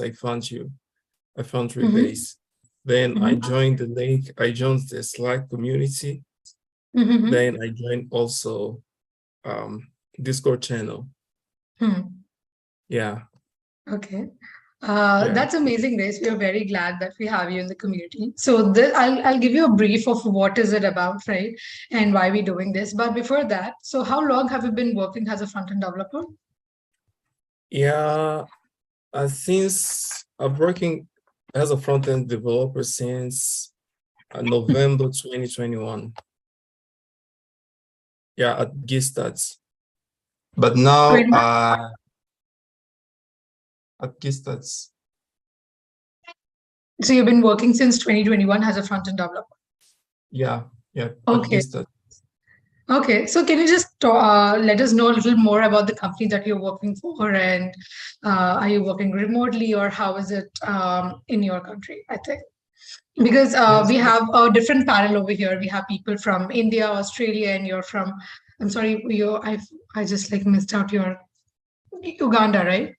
I found you. I found Mm-hmm. Rebase. Then I Mm-hmm. joined the link. I joined the Slack community. Mm-hmm. Then I joined also Discord channel. Yeah, Okay. yeah, That's amazing, Grace. We are very glad that we have you in the community. So I'll give you a brief of what is it about, right? And why we're doing this. But before that, so how long have you been working as a front-end developer? yeah. Since I'm working as a front-end developer since November 2021. Yeah, at Gistats. But now 20 at Gistats. So you've been working since 2021 as a front-end developer. Yeah, yeah, at Okay. Gistats. Okay. So can you just let us know a little more about the company that you're working for, and are you working remotely, or how is it in your country? I think. Because Yes. we have a different panel over here. We have people from India, Australia, and you're from, I'm sorry, I just like missed out your Uganda, right?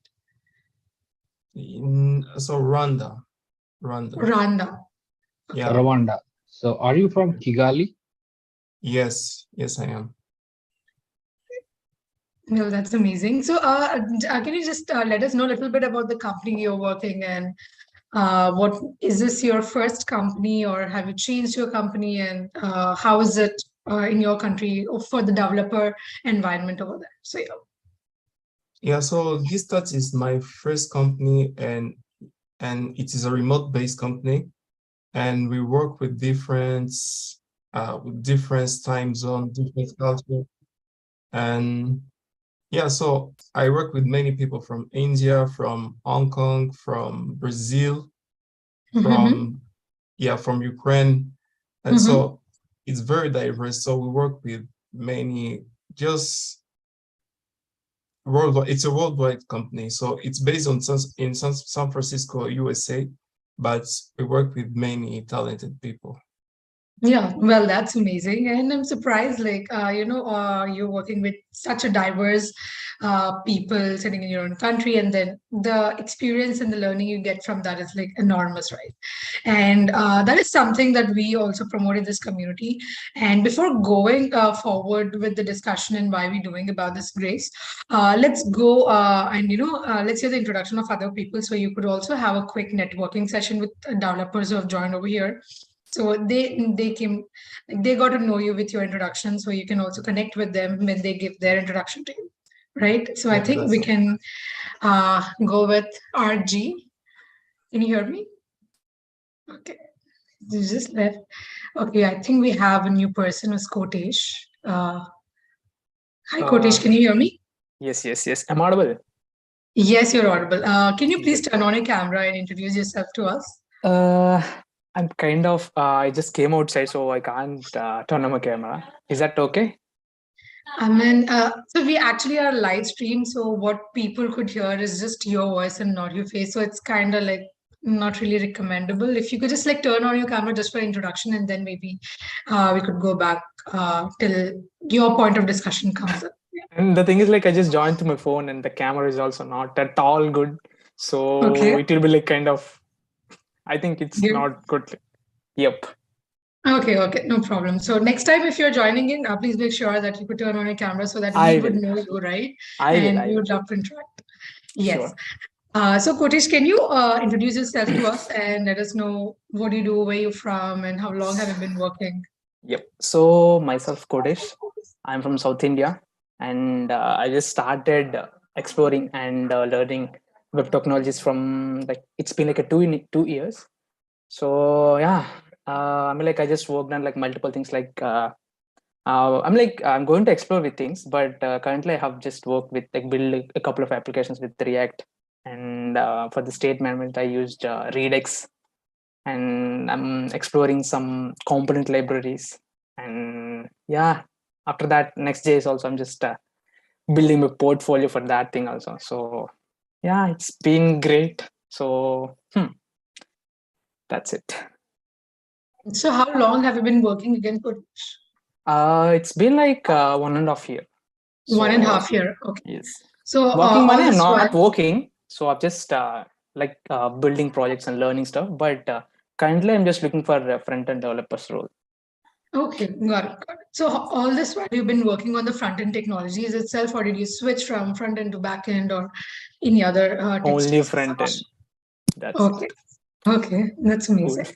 So Rwanda. Rwanda. Yeah. Rwanda. So are you from Kigali? Yes, I am. No, that's amazing. So can you just let us know a little bit about the company you're working in? What is this your first company, or have you changed your company, and how is it in your country for the developer environment over there? So yeah. Yeah, so Gistats is my first company, and it is a remote-based company, and we work with different time zone, different culture, and yeah, so I work with many people from India, from Hong Kong, from Brazil, from Ukraine, and so it's very diverse. So we work with many, just worldwide. It's a worldwide company, so it's based on in San Francisco, USA, but we work with many talented people. Yeah, well, that's amazing. And I'm surprised, like, you're working with such a diverse people sitting in your own country, and then the experience and the learning you get from that is like enormous, right? And that is something that we also promote in this community. And before going forward with the discussion and why we're doing about this, Grace, let's go and, let's hear the introduction of other people. So you could also have a quick networking session with developers who have joined over here. So they came, like they got to know you with your introduction, so you can also connect with them when they give their introduction to you, right? So I think we can go with RG. Can you hear me? Okay, you just left. Okay, I think we have a new person, who's Kotesh. Hi, Kotesh, can you hear me? Yes. I'm audible. Yes, you're audible. Can you please turn on your camera and introduce yourself to us? I'm kind of, I just came outside, so I can't turn on my camera. Is that okay? I mean, so we actually are live stream, so what people could hear is just your voice and not your face. So it's kind of like not really recommendable. If you could just like turn on your camera just for introduction, and then maybe we could go back till your point of discussion comes up. And the thing is, like, I just joined to my phone, and the camera is also not at all good. So it will be like kind of, I think it's not good. Yep. Okay, no problem. So next time if you're joining in, please make sure that you could turn on your camera so that we would know you, right? And we would love to interact. Yes. Sure. So Kotesh, can you introduce yourself to us and let us know what do you do, where you're from, and how long have you been working? Yep. So myself, Kotesh. I'm from South India, and I just started exploring and learning web technologies from, like, it's been like a 2 years. So yeah, I mean, like, I just worked on like multiple things. Like I'm going to explore with things, but currently I have just worked with, like, build a couple of applications with React, and for the state management I used Redux, and I'm exploring some component libraries. And yeah, after that, Next.js also, I'm just building a portfolio for that thing also. So yeah, it's been great. So that's it. So how long have you been working again, Kotesh? It's been like 1.5 years. So, 1.5 years. Okay. Yes. So Working money, all I'm this not while, working. So I've just like building projects and learning stuff. But currently, I'm just looking for a front-end developer's role. Okay, got it. Got it. So all this while you've been working on the front end technologies itself, or did you switch from front end to back end or any other tech Only stack? front-end. That's Okay, okay, that's cool. amazing.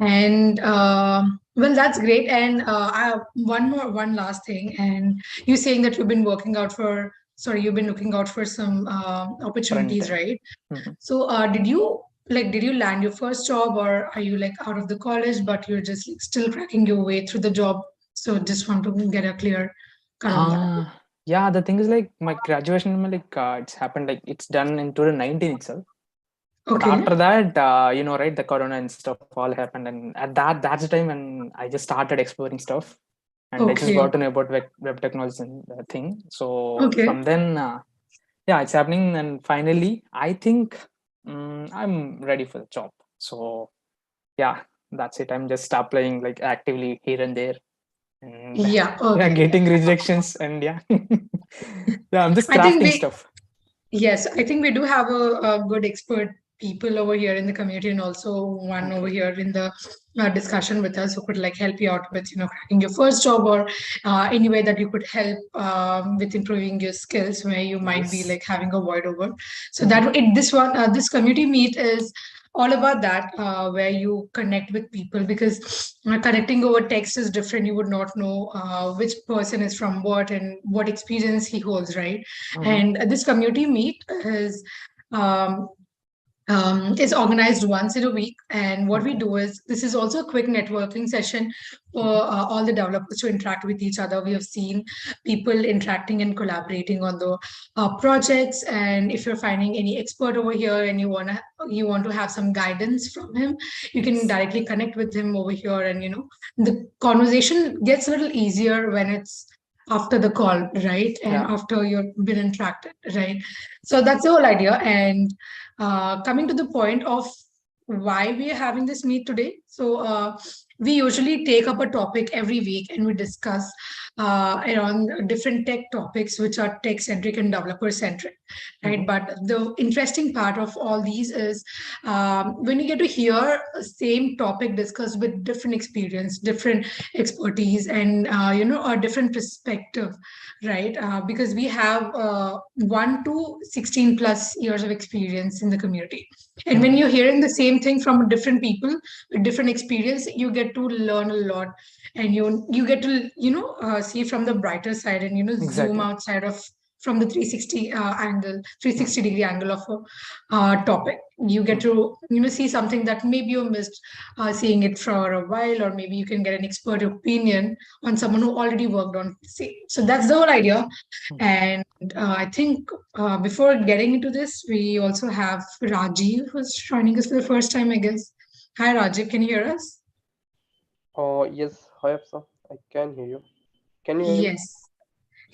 And well, that's great. And I have one last thing. And you saying that you've been working out for, sorry, you've been looking out for some opportunities, Front-end. right? Mhm. So did you land your first job, or are you like out of the college, but you're just like, still cracking your way through the job? So just want to get a clear cut on that. Yeah, the thing is like my graduation, like it's happened, like it's done in 2019 itself. But Okay, after that, right, the corona and stuff all happened, and at that's the time when I just started exploring stuff, and I just okay, got to know about web technology and thing. So okay. from then, yeah, it's happening, and finally, I think I'm ready for the job. So yeah, that's it. I'm just applying like actively here and there, and Yeah, yeah, okay. getting rejections, and yeah, yeah, I'm just I think crafting we stuff. Yes, I think we do have a good expert people over here in the community, and also one over Okay. here in the discussion with us who could like help you out with cracking your first job, or any way that you could help with improving your skills where you might be Yes. like having a void over. So Mhm. that this community meet is all about that, where you connect with people, because connecting over text is different. You would not know which person is from what and what experience he holds, right? Mhm. And this community meet um, is organized once in a week. And what we Okay. do is, this is also a quick networking session for Mhm. all the developers to interact with each other. We have seen people interacting and collaborating on the projects. And if you're finding any expert over here and you want to have some guidance from him, you can Yes. directly connect with him over here. And the conversation gets a little easier when it's after the call, right? And Yeah. after you've been interacted, right? So that's the whole idea. And coming to the point of why we are having this meet today. So we usually take up a topic every week and we discuss around different tech topics which are tech centric and developer centric, right? Mhm. But the interesting part of all these is when you get to hear a same topic discussed with different experience, different expertise, and a different perspective, right? Because we have 1 to 16 plus years of experience in the community. And when Mhm. you're hearing the same thing from different people with different experience, you get to learn a lot, and you get to see from the brighter side, and zoom Exactly. outside of from the 360 angle, Mhm. 360-degree angle of a topic. You get Mhm. to see something that maybe you missed seeing it for a while, or maybe you can get an expert opinion on someone who already worked on C. So that's the whole idea. Mhm. And I think before getting into this, we also have Rajiv who's joining us for the first time, I guess. Hi, Rajiv. Can you hear us? Yes, hi, Afsa. I can hear you. Can you hear me? Yes.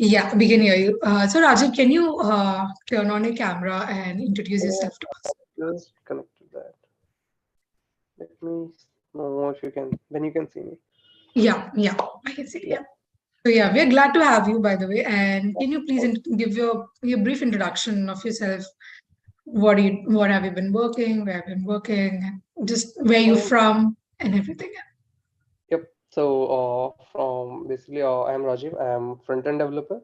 Yeah, we can hear you. So, Rajiv, can you turn on your camera and introduce Oh, yourself to us? just connect to that. Let me know if you can, when you can see me. Yeah, yeah, I can see. Yeah. Yeah. So, yeah, we're glad to have you, by the way. And can you please Oh, give your brief introduction of yourself? What have you been working? Where have you been working? Just where you oh, from and everything. yep. So, from basically, I'm Rajiv. I'm front-end developer.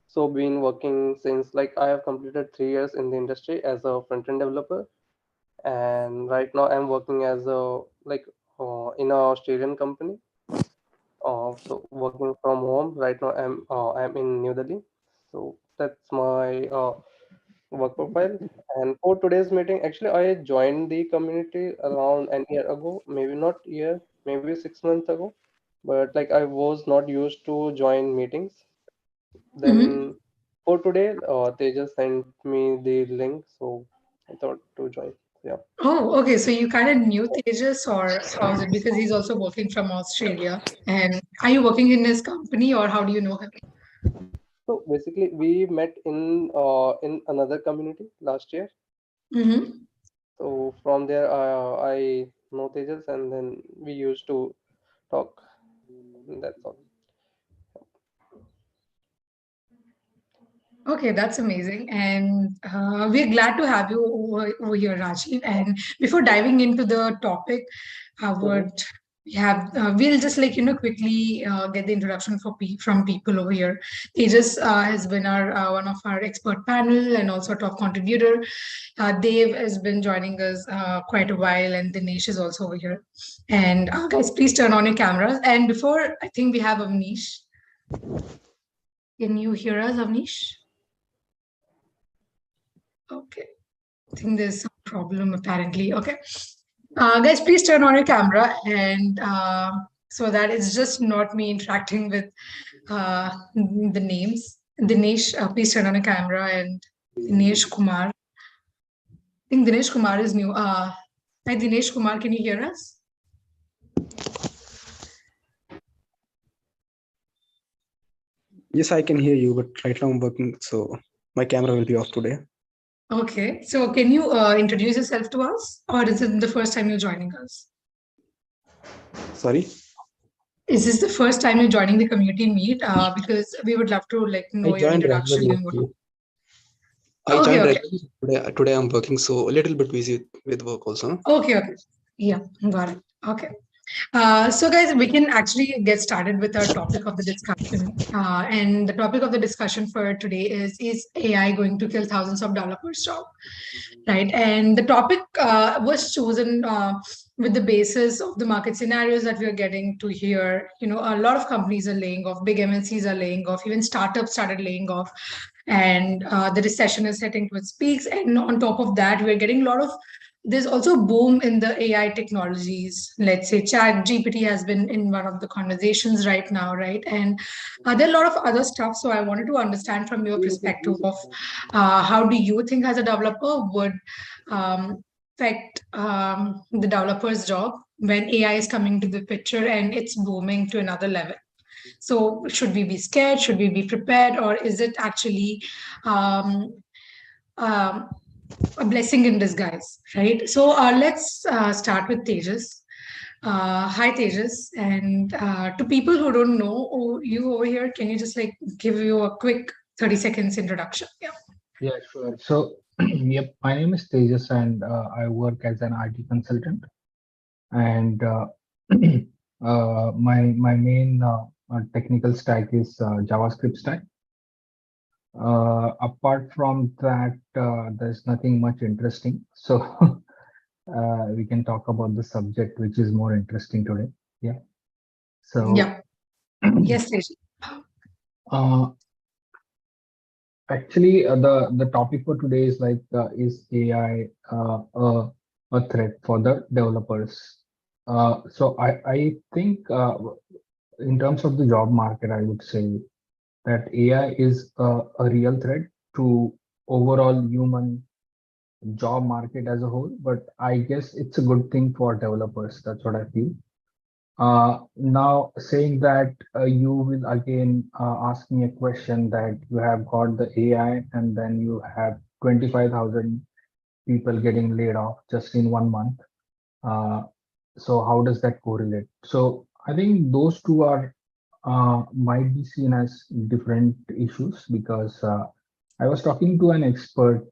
So, been working since like I have completed 3 years in the industry as a front-end developer, and right now I'm working as a like in a Australian company. So working from home right now. I'm in New Delhi. So that's my work profile. And for today's meeting, actually, I joined the community around an year ago, maybe not year, maybe 6 months ago. But like I was not used to join meetings. Mhm. Then for today, they just sent me the link, so I thought to join. Yeah. Oh, okay. So you kind of knew Tejas, or how's it? Because he's also working from Australia. And are you working in his company, or how do you know him? So basically, we met in another community last year. Mm-hmm. So from there, I know Tejas, and then we used to talk. And that's all. Okay, that's amazing. And we're glad to have you over here, Rajiv. And before diving into the topic, I would we'll just quickly get the introduction from people over here. Tejas has been our one of our expert panel and also a top contributor. Dave has been joining us quite a while, and Dinesh is also over here. And guys, please turn on your cameras. And before, I think we have Avnish. Can you hear us, Avnish? Okay, I think there's some problem apparently. Okay, guys, please turn on your camera and so that it's just not me interacting with the names. Dinesh, please turn on your camera, and Dinesh Kumar. I think Dinesh Kumar is new. Hi, Dinesh Kumar, can you hear us? Yes, I can hear you, but right now I'm working, so my camera will be off today. Okay, so can you introduce yourself to us, or is it the first time you're joining us? Sorry? Is this the first time you're joining the community meet? Because we would love to know I your joined introduction. regularly. And what... actually. I Okay, joined okay. regularly. Today I'm working, so a little bit busy with work also. Okay, okay. Yeah, got it. Okay. So guys, we can actually get started with our topic of the discussion. And the topic of the discussion for today is AI going to kill thousands of developers' job? Right. And the topic was chosen with the basis of the market scenarios that we are getting to hear. You know, a lot of companies are laying off, big MNCs are laying off, even startups started laying off. And the recession is heading to its peaks. And on top of that, we're getting a lot of there's also a boom in the AI technologies. Let's say Chat GPT has been in one of the conversations right now, right? And there are a lot of other stuff. So I wanted to understand from your perspective of how do you think as a developer would affect the developer's job when AI is coming to the picture and it's booming to another level? So should we be scared? Should we be prepared? Or is it actually a blessing in disguise, right? So let's start with Tejas. Hi, Tejas. And to people who don't know you over here, can you just give you a quick 30 seconds introduction? Yeah. Yeah, sure. So, yep, my name is Tejas, and I work as an IT consultant. And my main technical stack is JavaScript stack. Apart from that, there's nothing much interesting. So we can talk about the subject, which is more interesting today. Yeah. So yeah. Yes, Tejas. Actually, the topic for today is is AI a threat for the developers? So I think in terms of the job market, I would say that AI is a real threat to overall human job market as a whole. But I guess it's a good thing for developers. That's what I feel. Now, saying that, you will again ask me a question that you have got the AI and then you have 25,000 people getting laid off just in 1 month. So how does that correlate? So I think those two are might be seen as different issues because I was talking to an expert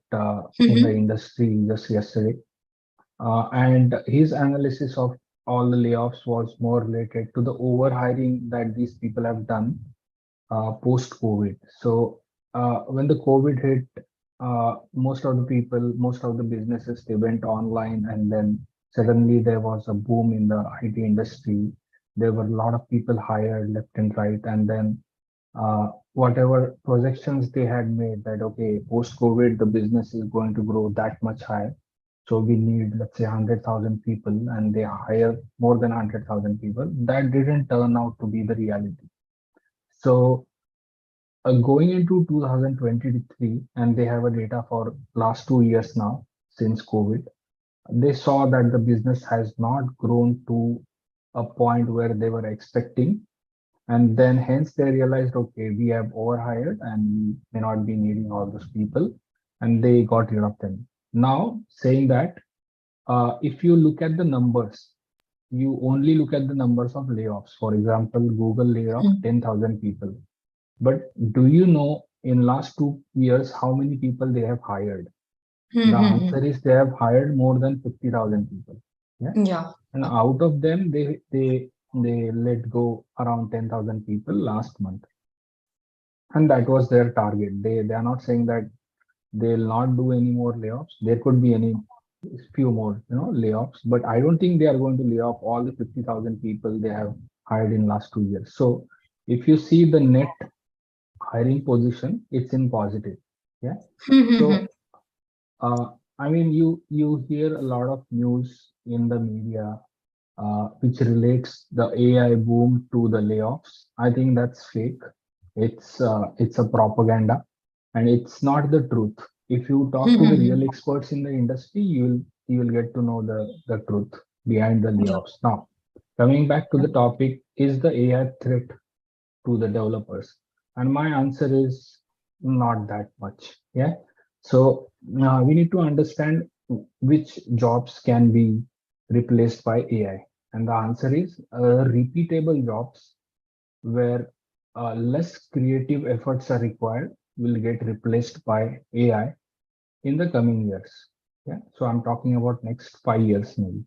in the industry just yesterday, and his analysis of all the layoffs was more related to the overhiring that these people have done post-COVID. So when the COVID hit, most of the people, most of the businesses, they went online, and then suddenly there was a boom in the IT industry. There were a lot of people hired left and right, and then whatever projections they had made that okay, post-COVID the business is going to grow that much higher. So we need, let's say, 100,000 people, and they hire more than 100,000 people. That didn't turn out to be the reality. So going into 2023, and they have a data for last 2 years now since COVID, they saw that the business has not grown to a point where they were expecting. And then hence they realized, okay, we have overhired and we may not be needing all those people, and they got rid of them. Now, saying that, if you look at the numbers, you only look at the numbers of layoffs. For example, Google laid off 10,000 people. But do you know in last 2 years, how many people they have hired? The Mhm. answer is they have hired more than 50,000 people. Yeah. Yeah. And out of them, they let go around 10,000 people last month. And that was their target. They are not saying that they'll not do any more layoffs. There could be any few more, layoffs, but I don't think they are going to lay off all the 50,000 people they have hired in last 2 years. So if you see the net hiring position, it's in positive. Yeah. Mhm. So I mean, you hear a lot of news in the media which relates the AI boom to the layoffs. I think that's fake. It's a propaganda, and it's not the truth. If you talk to the real Mhm. experts in the industry, you will get to know the truth behind the Yeah. layoffs. Now, coming back to the topic, is the AI threat to the developers? And my answer is not that much. Yeah. So we need to understand which jobs can be replaced by AI. And the answer is repeatable jobs where less creative efforts are required will get replaced by AI in the coming years. Yeah. So I'm talking about next 5 years maybe.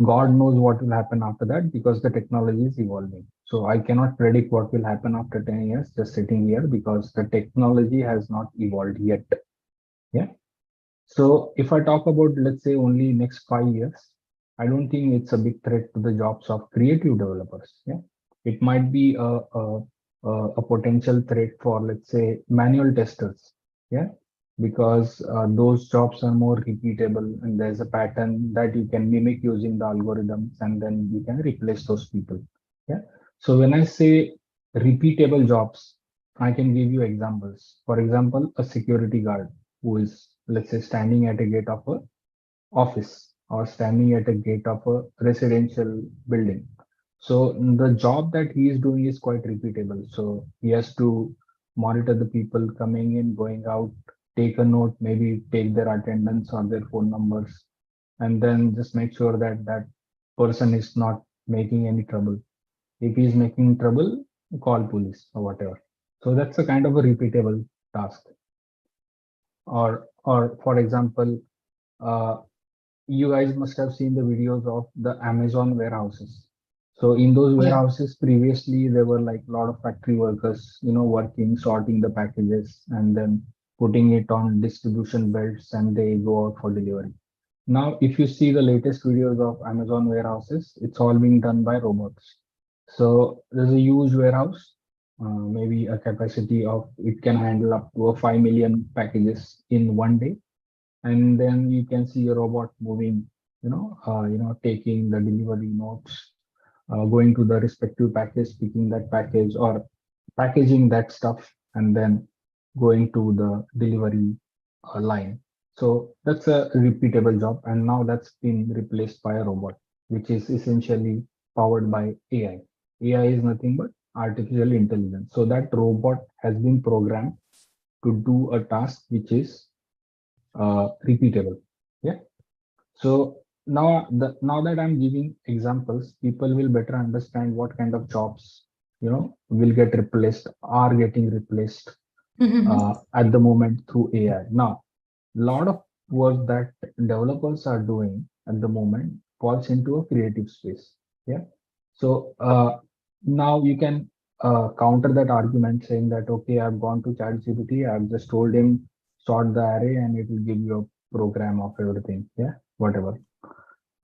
God knows what will happen after that because the technology is evolving. So I cannot predict what will happen after 10 years just sitting here because the technology has not evolved yet. Yeah. So if I talk about, let's say, only next 5 years, I don't think it's a big threat to the jobs of creative developers. Yeah. It might be a potential threat for, let's say, manual testers. Yeah, because those jobs are more repeatable and there's a pattern that you can mimic using the algorithms and then you can replace those people. Yeah. So when I say repeatable jobs, I can give you examples. For example, a security guard who is, let's say, standing at a gate of a office or standing at a gate of a residential building. So the job that he is doing is quite repeatable. So he has to monitor the people coming in, going out, take a note, maybe take their attendance or their phone numbers, and then just make sure that that person is not making any trouble. If he is making trouble, call police or whatever. So that's a kind of a repeatable task. Or for example, uh, you guys must have seen the videos of the Amazon warehouses. So in those Yeah. warehouses, previously there were like a lot of factory workers, working, sorting the packages and then putting it on distribution belts and they go out for delivery. Now, if you see the latest videos of Amazon warehouses, it's all being done by robots. So there's a huge warehouse, maybe a capacity of it can handle up to 5 million packages in one day, and then you can see a robot moving, taking the delivery notes, going to the respective package, picking that package or packaging that stuff, and then going to the delivery line. So that's a repeatable job, and now that's been replaced by a robot, which is essentially powered by AI. AI is nothing but artificial intelligence. So that robot has been programmed to do a task which is repeatable. Yeah. So now that I'm giving examples, people will better understand what kind of jobs will get replaced, are getting replaced Mhm. at the moment through AI. Now, a lot of work that developers are doing at the moment falls into a creative space. Yeah. So now you can counter that argument saying that, okay, I've gone to ChatGPT, I've just told him sort the array and it will give you a program of everything. Yeah, whatever.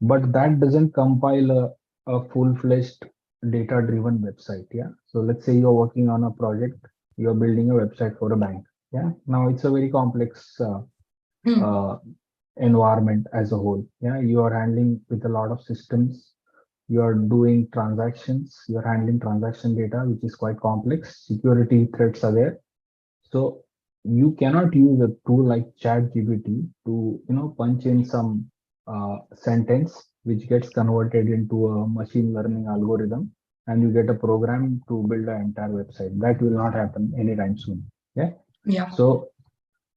But that doesn't compile a full-fledged data-driven website. Yeah. So let's say you're working on a project, you're building a website for a bank. Yeah. Now it's a very complex Hmm. uh, environment as a whole. Yeah. You are handling with a lot of systems, you are doing transactions, you're handling transaction data, which is quite complex. Security threats are there. So you cannot use a tool like ChatGPT to, punch in some sentence which gets converted into a machine learning algorithm and you get a program to build an entire website. That will not happen anytime soon. Yeah. Yeah. So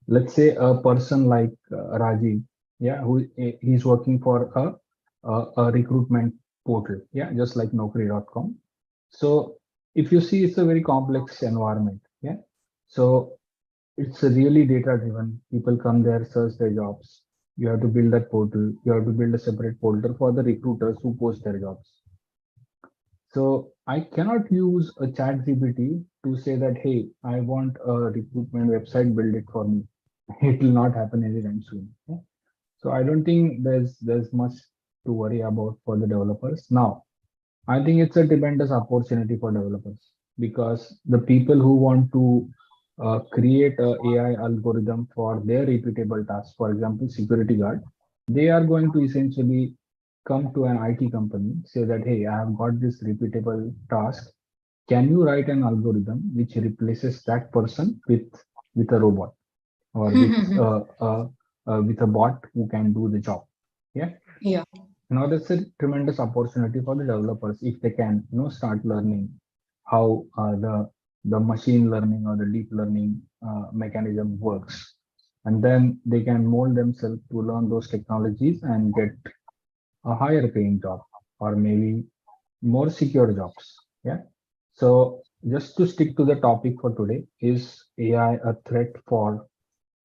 let's say a person like Rajiv, yeah, he's working for a recruitment portal, yeah, just like Naukri.com. So if you see, it's a very complex environment, yeah. So it's a really data driven. People come there, search their jobs. You have to build that portal. You have to build a separate portal for the recruiters who post their jobs. So I cannot use a chat GPT to say that, hey, I want a recruitment website, build it for me. It will not happen anytime soon. Yeah. So I don't think there's much to worry about for the developers. Now, I think it's a tremendous opportunity for developers because the people who want to create a AI algorithm for their repeatable tasks, for example, security guard, they are going to essentially come to an IT company, say that, hey, I have got this repeatable task. Can you write an algorithm which replaces that person with a robot or with a bot who can do the job? Yeah. Yeah. Now that's a tremendous opportunity for the developers if they can, start learning how the machine learning or the deep learning mechanism works, and then they can mold themselves to learn those technologies and get a higher paying job or maybe more secure jobs. Yeah. So just to stick to the topic for today, is AI a threat for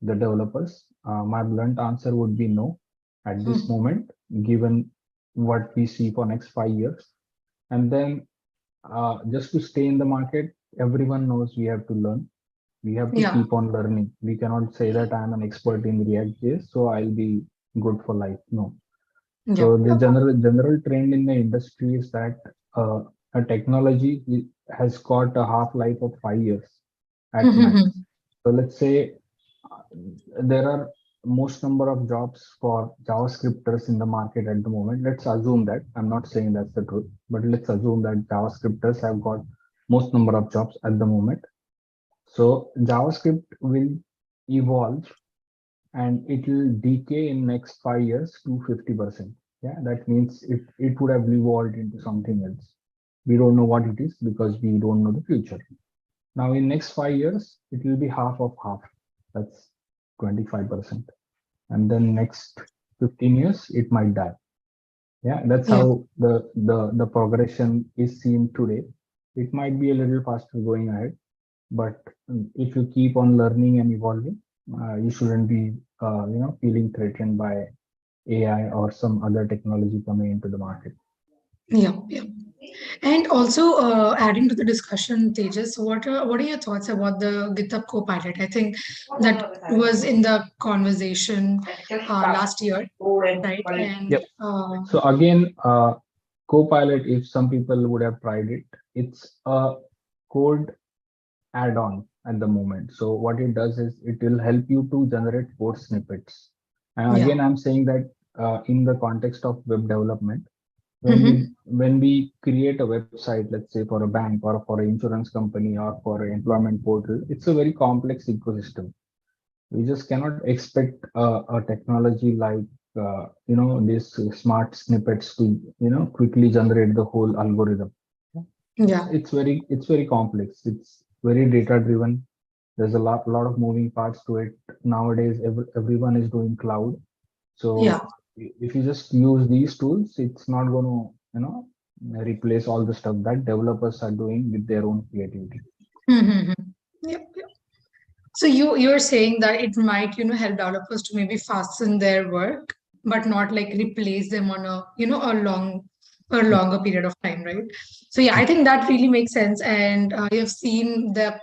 the developers? My blunt answer would be no at this moment, given what we see for next 5 years. And then just to stay in the market, everyone knows we have to learn. We have to Yeah. keep on learning. We cannot say that I'm an expert in React.js, so I'll be good for life. No. Yeah. So the general trend in the industry is that a technology has got a half life of 5 years at max. So let's say there are most number of jobs for JavaScripters in the market at the moment. Let's assume that. I'm not saying that's the truth, but let's assume that JavaScripters have got most number of jobs at the moment. So JavaScript will evolve and it will decay in next 5 years to 50%. Yeah, that means it would have evolved into something else. We don't know what it is because we don't know the future. Now in next 5 years, it will be half of half. That's 25%. And then next 15 years, it might die. Yeah, that's Yeah. how the progression is seen today. It might be a little faster going ahead, but if you keep on learning and evolving, you shouldn't be feeling threatened by AI or some other technology coming into the market. Yeah. Yeah. And also, adding to the discussion, Tejas, what are your thoughts about the GitHub Copilot? I think that was in the conversation last year, right? And Yep. So again, Copilot, if some people would have tried it, it's a code add-on at the moment. So what it does is it will help you to generate code snippets. And Yeah. again, I'm saying that in the context of web development, when we create a website, let's say for a bank or for an insurance company or for an employment portal, it's a very complex ecosystem. We just cannot expect a technology like these smart snippets to quickly generate the whole algorithm. Yeah. It's very complex. It's very data driven. There's a lot of moving parts to it. Nowadays, everyone is doing cloud. So Yeah. if you just use these tools, it's not going to replace all the stuff that developers are doing with their own creativity. Yep. Yep. So you're saying that it might, help developers to maybe fasten their work, but not like replace them on a longer period of time, right? So yeah, I think that really makes sense. And you have seen the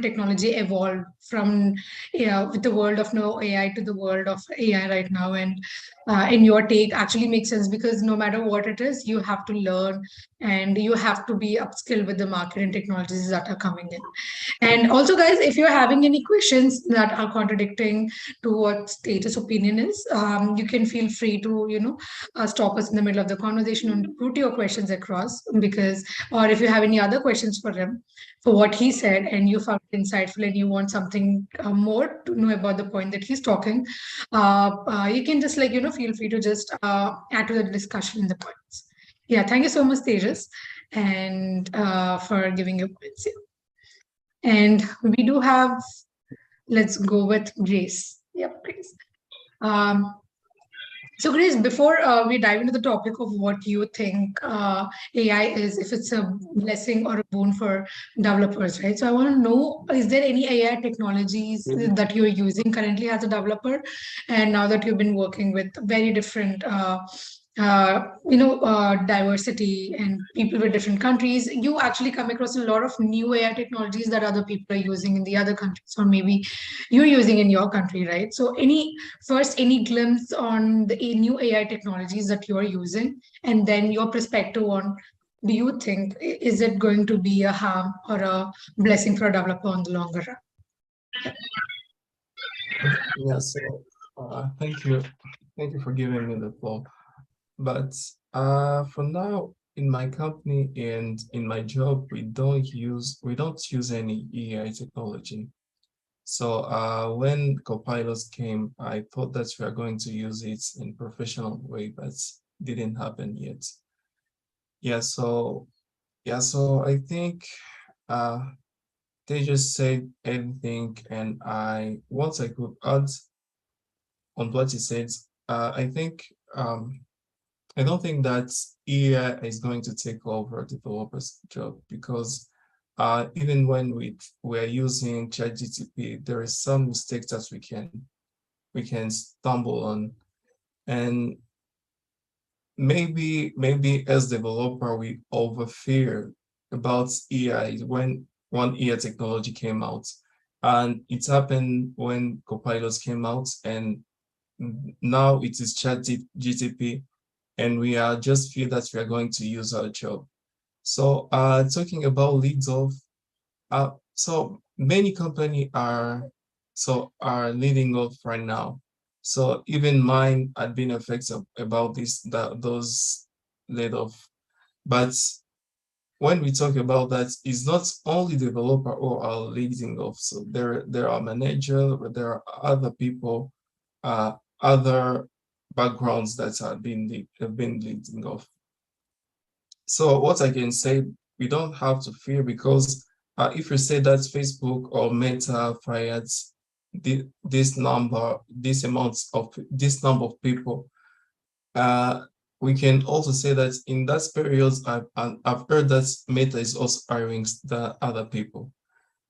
technology evolve from with the world of no AI to the world of AI right now. And in your take actually makes sense because no matter what it is, you have to learn and you have to be upskilled with the market and technologies that are coming in. And also, guys, if you're having any questions that are contradicting to what Status' opinion is, you can feel free to, stop us in the middle of the conversation and put your questions across or if you have any other questions for him, for what he said, and you found it insightful and you want something more to know about the point that he's talking, you can just feel free to just add to the discussion in the points. Yeah, thank you so much, Tejas, and for giving your points here. And we do have, let's go with Grace. Yep, Grace. So, Grace, before we dive into the topic of what you think AI is, if it's a blessing or a boon for developers, right? So, I want to know, is there any AI technologies Mhm. that you're using currently as a developer? And now that you've been working with very different, diversity and people with different countries, you actually come across a lot of new AI technologies that other people are using in the other countries, or maybe you're using in your country, right? So, any glimpse on the new AI technologies that you're using, and then your perspective on, do you think is it going to be a harm or a blessing for a developer on the longer run? Yeah, so thank you for giving me the floor. But for now, in my company and in my job, we don't use any AI technology. So when Copilot came, I thought that we are going to use it in professional way, but didn't happen yet. Yeah, so I think uh they just said everything, and once I could add on what he said, I think I don't think that AI is going to take over developers' job, because even when we're using ChatGPT, there is some mistakes that we can stumble on, and maybe as developer we over fear about AI when one AI technology came out, and it happened when Copilot came out, and now it is ChatGPT, and we are just feel that we are going to use our job. So talking about leads off, so many company are leading off right now. So even mine had been affected about those laid off. But when we talk about that, it's not only developer who are leading off. So there are manager, but there are other people, other backgrounds that have been leading off. So what I can say, we don't have to fear, because if you say that Facebook or Meta fired this number of people, we can also say that in that period, I've heard that Meta is also hiring the other people,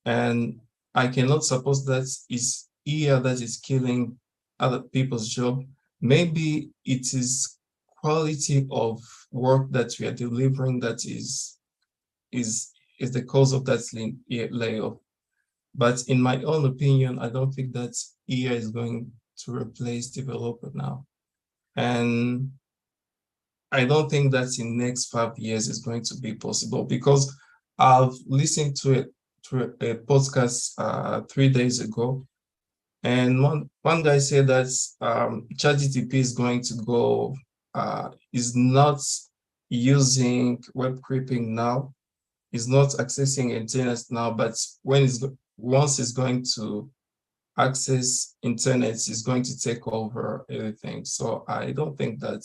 and I cannot suppose that is AI that is killing other people's job. Maybe it is quality of work that we are delivering that is the cause of that layoff. But in my own opinion, I don't think that AI is going to replace developer now, and I don't think that in next 5 years is going to be possible, because I've listened to a podcast 3 days ago, and one guy said that ChatGPT is going to go is not using web scraping now, is not accessing internet now, but once it's going to access internet, it's going to take over everything. So I don't think that,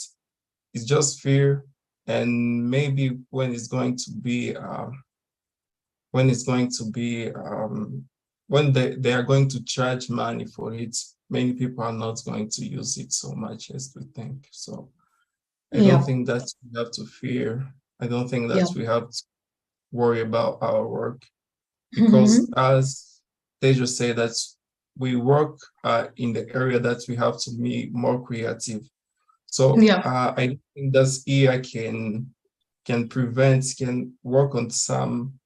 it's just fear, and maybe when it's going to be when they are going to charge money for it, many people are not going to use it so much as we think. So I don't think that we have to fear. I don't think that we have to worry about our work, because as they just say that we work in the area that we have to be more creative. So I think that AI can work on some.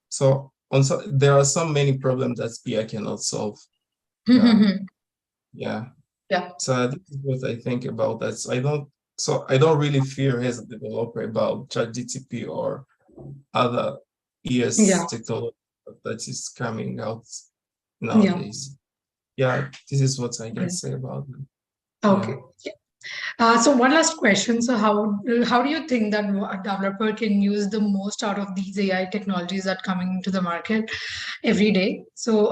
So there are so many problems that AI cannot solve. Yeah. So this is what I think about that. So I don't really fear as a developer about ChatGPT or other ES technology that is coming out nowadays. Yeah, this is what I can say about them. Okay. So one last question. So how do you think that a developer can use the most out of these AI technologies that are coming into the market every day? So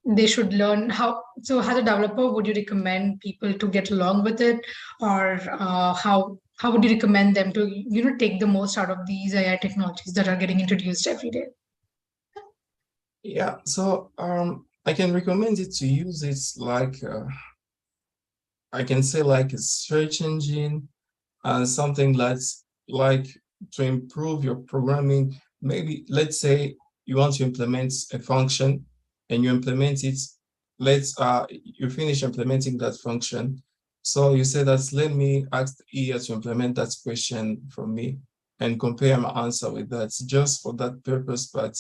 they should learn how. So as a developer, would you recommend people to get along with it, or how would you recommend them to take the most out of these AI technologies that are getting introduced every day? Yeah. So I can recommend it to use it like I can say like a search engine and something that's like to improve your programming. Maybe let's say you want to implement a function and you implement it. You finish implementing that function. So you say that let me ask the AI to implement that question for me and compare my answer with that just for that purpose. But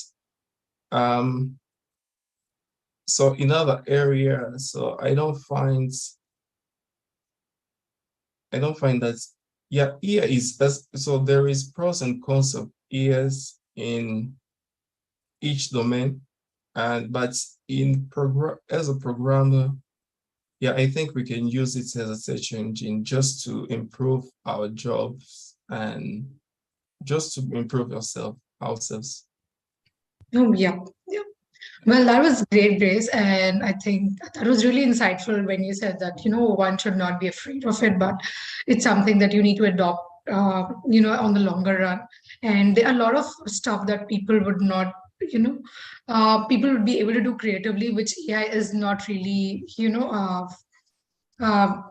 so in other areas, so I don't find that, yeah, AI is so there is pros and cons of AIs in each domain, but as a programmer, yeah, I think we can use it as a search engine just to improve our jobs and just to improve ourselves. Oh, yeah. Yeah. Well, that was great, Grace. And I think that was really insightful when you said that, one should not be afraid of it, but it's something that you need to adopt, on the longer run. And there are a lot of stuff that people would not, people would be able to do creatively, which AI is not really, uh,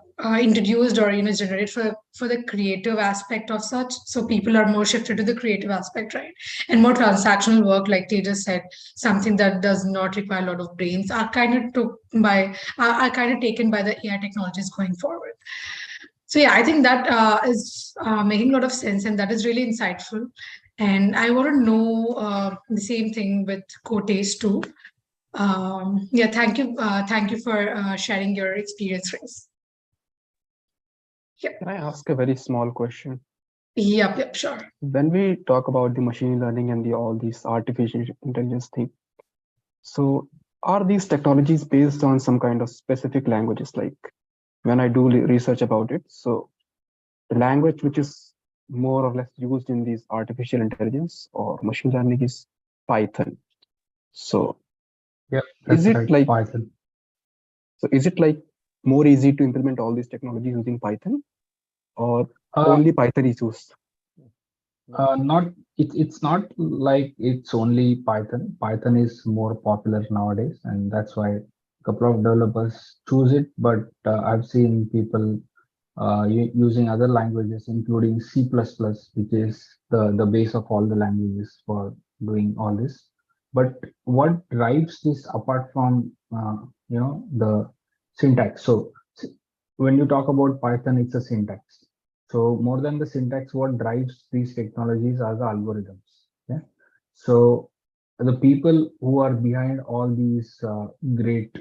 introduced or generated for the creative aspect of such. So people are more shifted to the creative aspect, right? And more transactional work, like Tejas said, something that does not require a lot of brains are kind of taken by the AI technologies going forward. So yeah, I think that is making a lot of sense, and that is really insightful. And I want to know the same thing with Kotesh too. Yeah, thank you for sharing your experience, Grace. Can I ask a very small question? Yep, sure. When we talk about the machine learning and all these artificial intelligence thing, so are these technologies based on some kind of specific languages? Like when I do research about it, so the language which is more or less used in these artificial intelligence or machine learning is Python. So Yeah, that's is it right, like Python. so is it like more easy to implement all these technologies using Python, or only Python is used? Not it's not like it's only Python. Python is more popular nowadays, and that's why a couple of developers choose it. But I've seen people using other languages, including C++, which is the base of all the languages for doing all this. But what drives this apart from the syntax? So when you talk about Python, it's a syntax. So more than the syntax, what drives these technologies are the algorithms. Yeah. So the people who are behind all these great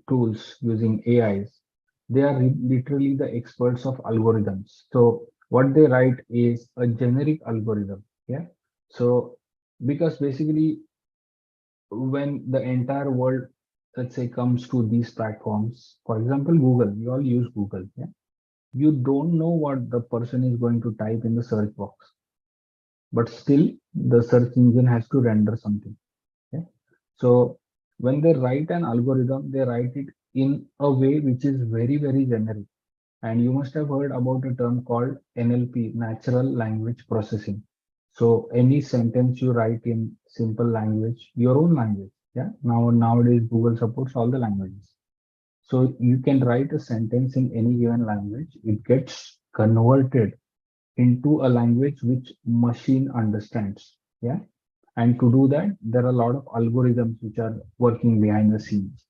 tools using AIs, they are literally the experts of algorithms. So what they write is a generic algorithm. Yeah. So because basically when the entire world, let's say, comes to these platforms, for example, Google, we all use Google. Yeah. You don't know what the person is going to type in the search box, but still the search engine has to render something. Okay? So when they write an algorithm, they write it in a way which is very, very generic. And you must have heard about a term called NLP, natural language processing. So any sentence you write in simple language, your own language. Yeah. Nowadays Google supports all the languages. So you can write a sentence in any given language. It gets converted into a language which machine understands. Yeah. And to do that, there are a lot of algorithms which are working behind the scenes.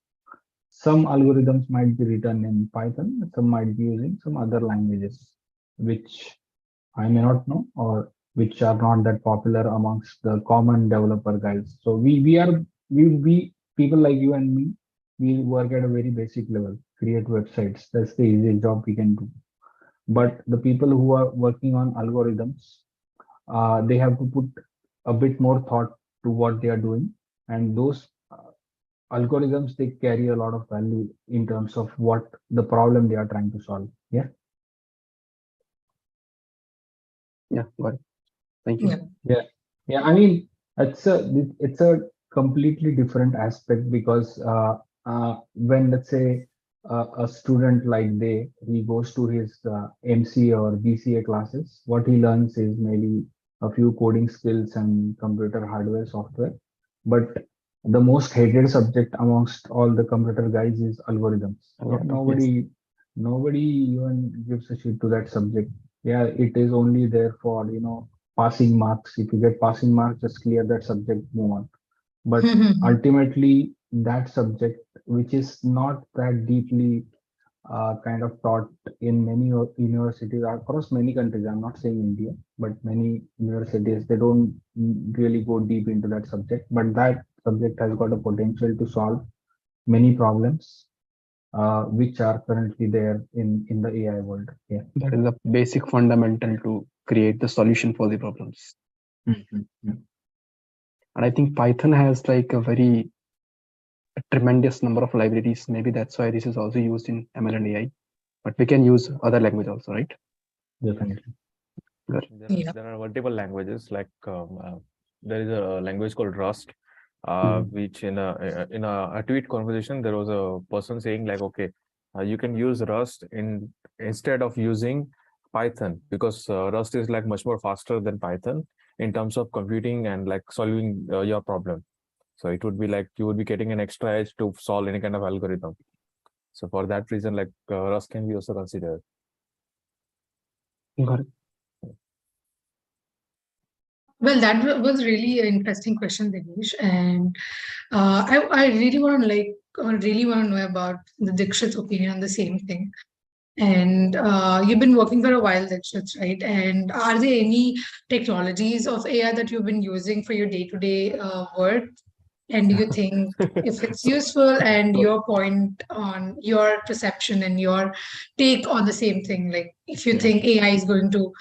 Some algorithms might be written in Python, some might be using some other languages, which I may not know or which are not that popular amongst the common developer guys. So we people like you and me, we work at a very basic level, create websites. That's the easiest job we can do. But the people who are working on algorithms, they have to put a bit more thought to what they are doing, and those algorithms, they carry a lot of value in terms of what the problem they are trying to solve. Yeah. Yeah, got it. Thank you. Yeah. I mean, it's a completely different aspect because when, let's say, a student like he goes to his MCA or BCA classes, what he learns is maybe a few coding skills and computer hardware, software. But the most hated subject amongst all the computer guys is algorithms. Yeah, nobody Nobody even gives a shit to that subject. Yeah, it is only there for, passing marks. If you get passing marks, just clear that subject, move on. But ultimately, that subject, which is not that deeply kind of taught in many universities across many countries. I'm not saying India, but many universities, they don't really go deep into that subject. But that subject has got a potential to solve many problems which are currently there in the AI world. Yeah. That is the basic fundamental to create the solution for the problems. Yeah. And I think Python has like a tremendous number of libraries. Maybe that's why this is also used in ML and AI. But we can use other language also, right? Definitely. Yeah. There are multiple languages like there is a language called Rust, which in a tweet conversation there was a person saying like, okay, you can use Rust instead of using Python because Rust is like much more faster than Python in terms of computing and like solving your problem. So it would be like you would be getting an extra edge to solve any kind of algorithm. So for that reason, like Rust can be also considered. Got it. Well, that was really an interesting question, Dinesh. And I really want to know about the Dikshit's opinion on the same thing. And you've been working for a while, Dikshit, right? And are there any technologies of AI that you've been using for your day-to-day work? And do you think if it's useful, and So- your point on your perception and your take on the same thing, like if you Yeah. think AI is going to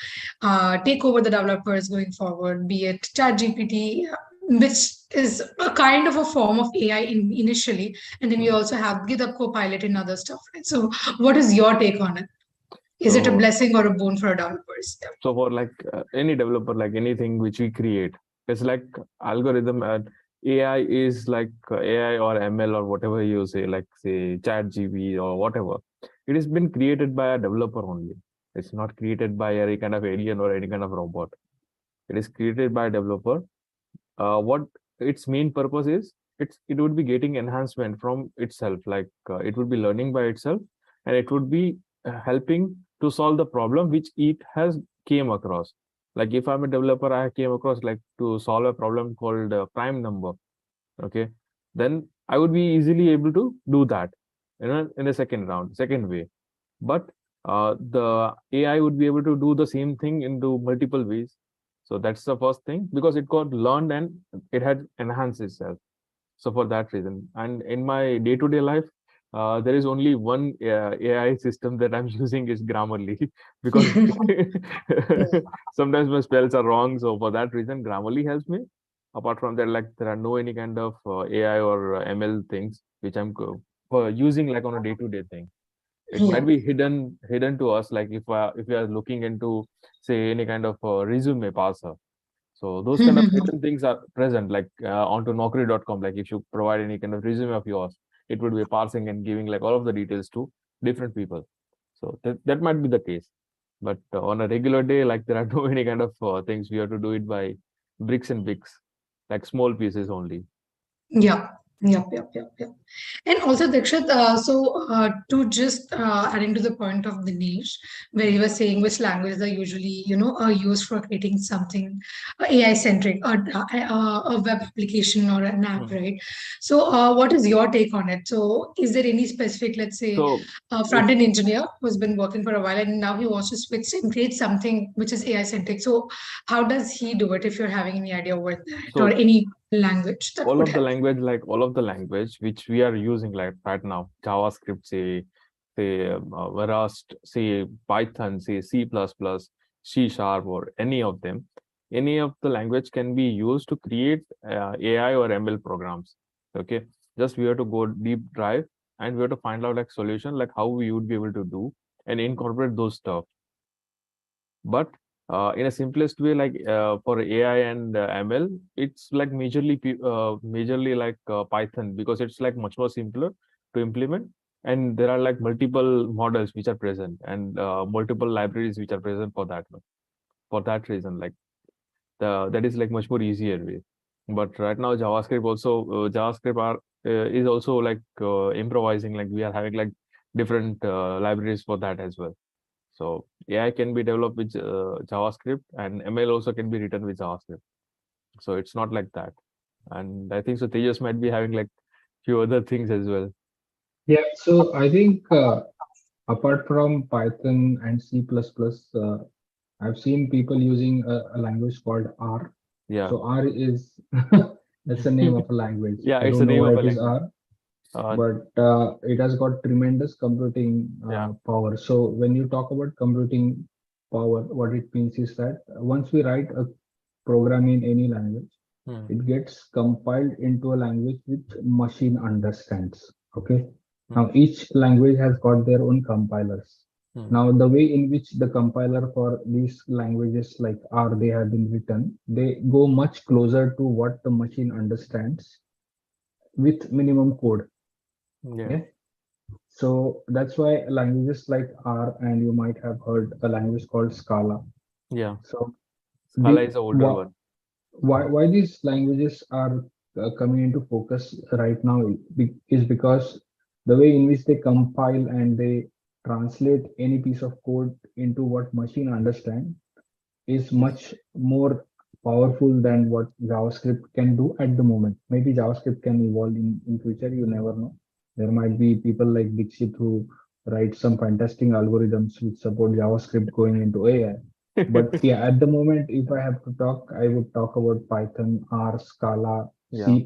take over the developers going forward, be it ChatGPT, which is a kind of a form of AI initially, and then we also have GitHub Copilot and other stuff, right? So what is your take on it? Is it a So- blessing or a boon for developers? Yeah. So for like any developer, like anything which we create, it's like algorithm and AI is like AI or ML or whatever you say, like say ChatGPT or whatever. It has been created by a developer only. It's not created by any kind of alien or any kind of robot. It is created by a developer. What its main purpose is, it would be getting enhancement from itself. Like it would be learning by itself, and it would be helping to solve the problem which it has came across. Like if I'm a developer, I came across like to solve a problem called prime number. Okay, then I would be easily able to do that, in the second way. But the AI would be able to do the same thing into multiple ways. So that's the first thing because it got learned and it had enhanced itself. So for that reason, and in my day-to-day life, there is only one AI system that I'm using is Grammarly because sometimes my spells are wrong. So for that reason, Grammarly helps me. Apart from that, like there are no any kind of AI or ML things which I'm using like on a day-to-day thing. It might be hidden to us, like if we are looking into say any kind of resume parser. So those kind of hidden things are present, like onto Naukri.com. Like if you provide any kind of resume of yours, it would be parsing and giving like all of the details to different people. So that might be the case. But on a regular day, like there are no any kind of things. We have to do it by bricks and bricks, like small pieces only. Yeah. Yep. And also, Dikshit, to just adding to the point of Dinesh, where you were saying which languages are usually, used for creating something AI-centric, or a web application or an app, Mhm. right? So, what is your take on it? So, is there any specific, let's say, So front-end engineer who's been working for a while and now he wants to switch and create something which is AI-centric? So, how does he do it? If you're having any idea what that, or so any language that all would of the help. language, like all of the language which we are using like right now, JavaScript, say Rust, say Python, say C++, C Sharp, or any of them, any of the language can be used to create AI or ML programs. Okay, just we have to go deep dive and we have to find out like solution, like how we would be able to do and incorporate those stuff. But in a simplest way, like for AI and ML, it's like majorly like Python because it's like much more simpler to implement, and there are like multiple models which are present and multiple libraries which are present for that one. For that reason, like that is like much more easier way. But right now, JavaScript is also like improvising. Like we are having like different libraries for that as well. So AI can be developed with JavaScript, and ML also can be written with JavaScript. So it's not like that. And I think so Tejas might be having like few other things as well. Yeah, so I think apart from Python and C++, I've seen people using a language called R. Yeah. So R is that's the name of a language. Yeah, I it's don't the know name why of a it is language. R, but it has got tremendous computing Yeah. power. So when you talk about computing power, what it means is that once we write a program in any language, it gets compiled into a language which machine understands. Okay. Now each language has got their own compilers. Now the way in which the compiler for these languages like R they have been written, they go much closer to what the machine understands with minimum code. Yeah. Okay. So that's why languages like R, and you might have heard a language called Scala. Yeah. So Scala is the older one. why these languages are coming into focus right now is because the way in which they compile and they translate any piece of code into what machine understand is much more powerful than what JavaScript can do at the moment. Maybe JavaScript can evolve in future, you never know. There might be people like Dixit who write some fantastic algorithms which support JavaScript going into AI. But yeah, at the moment, if I have to talk, I would talk about Python, R, Scala, C++,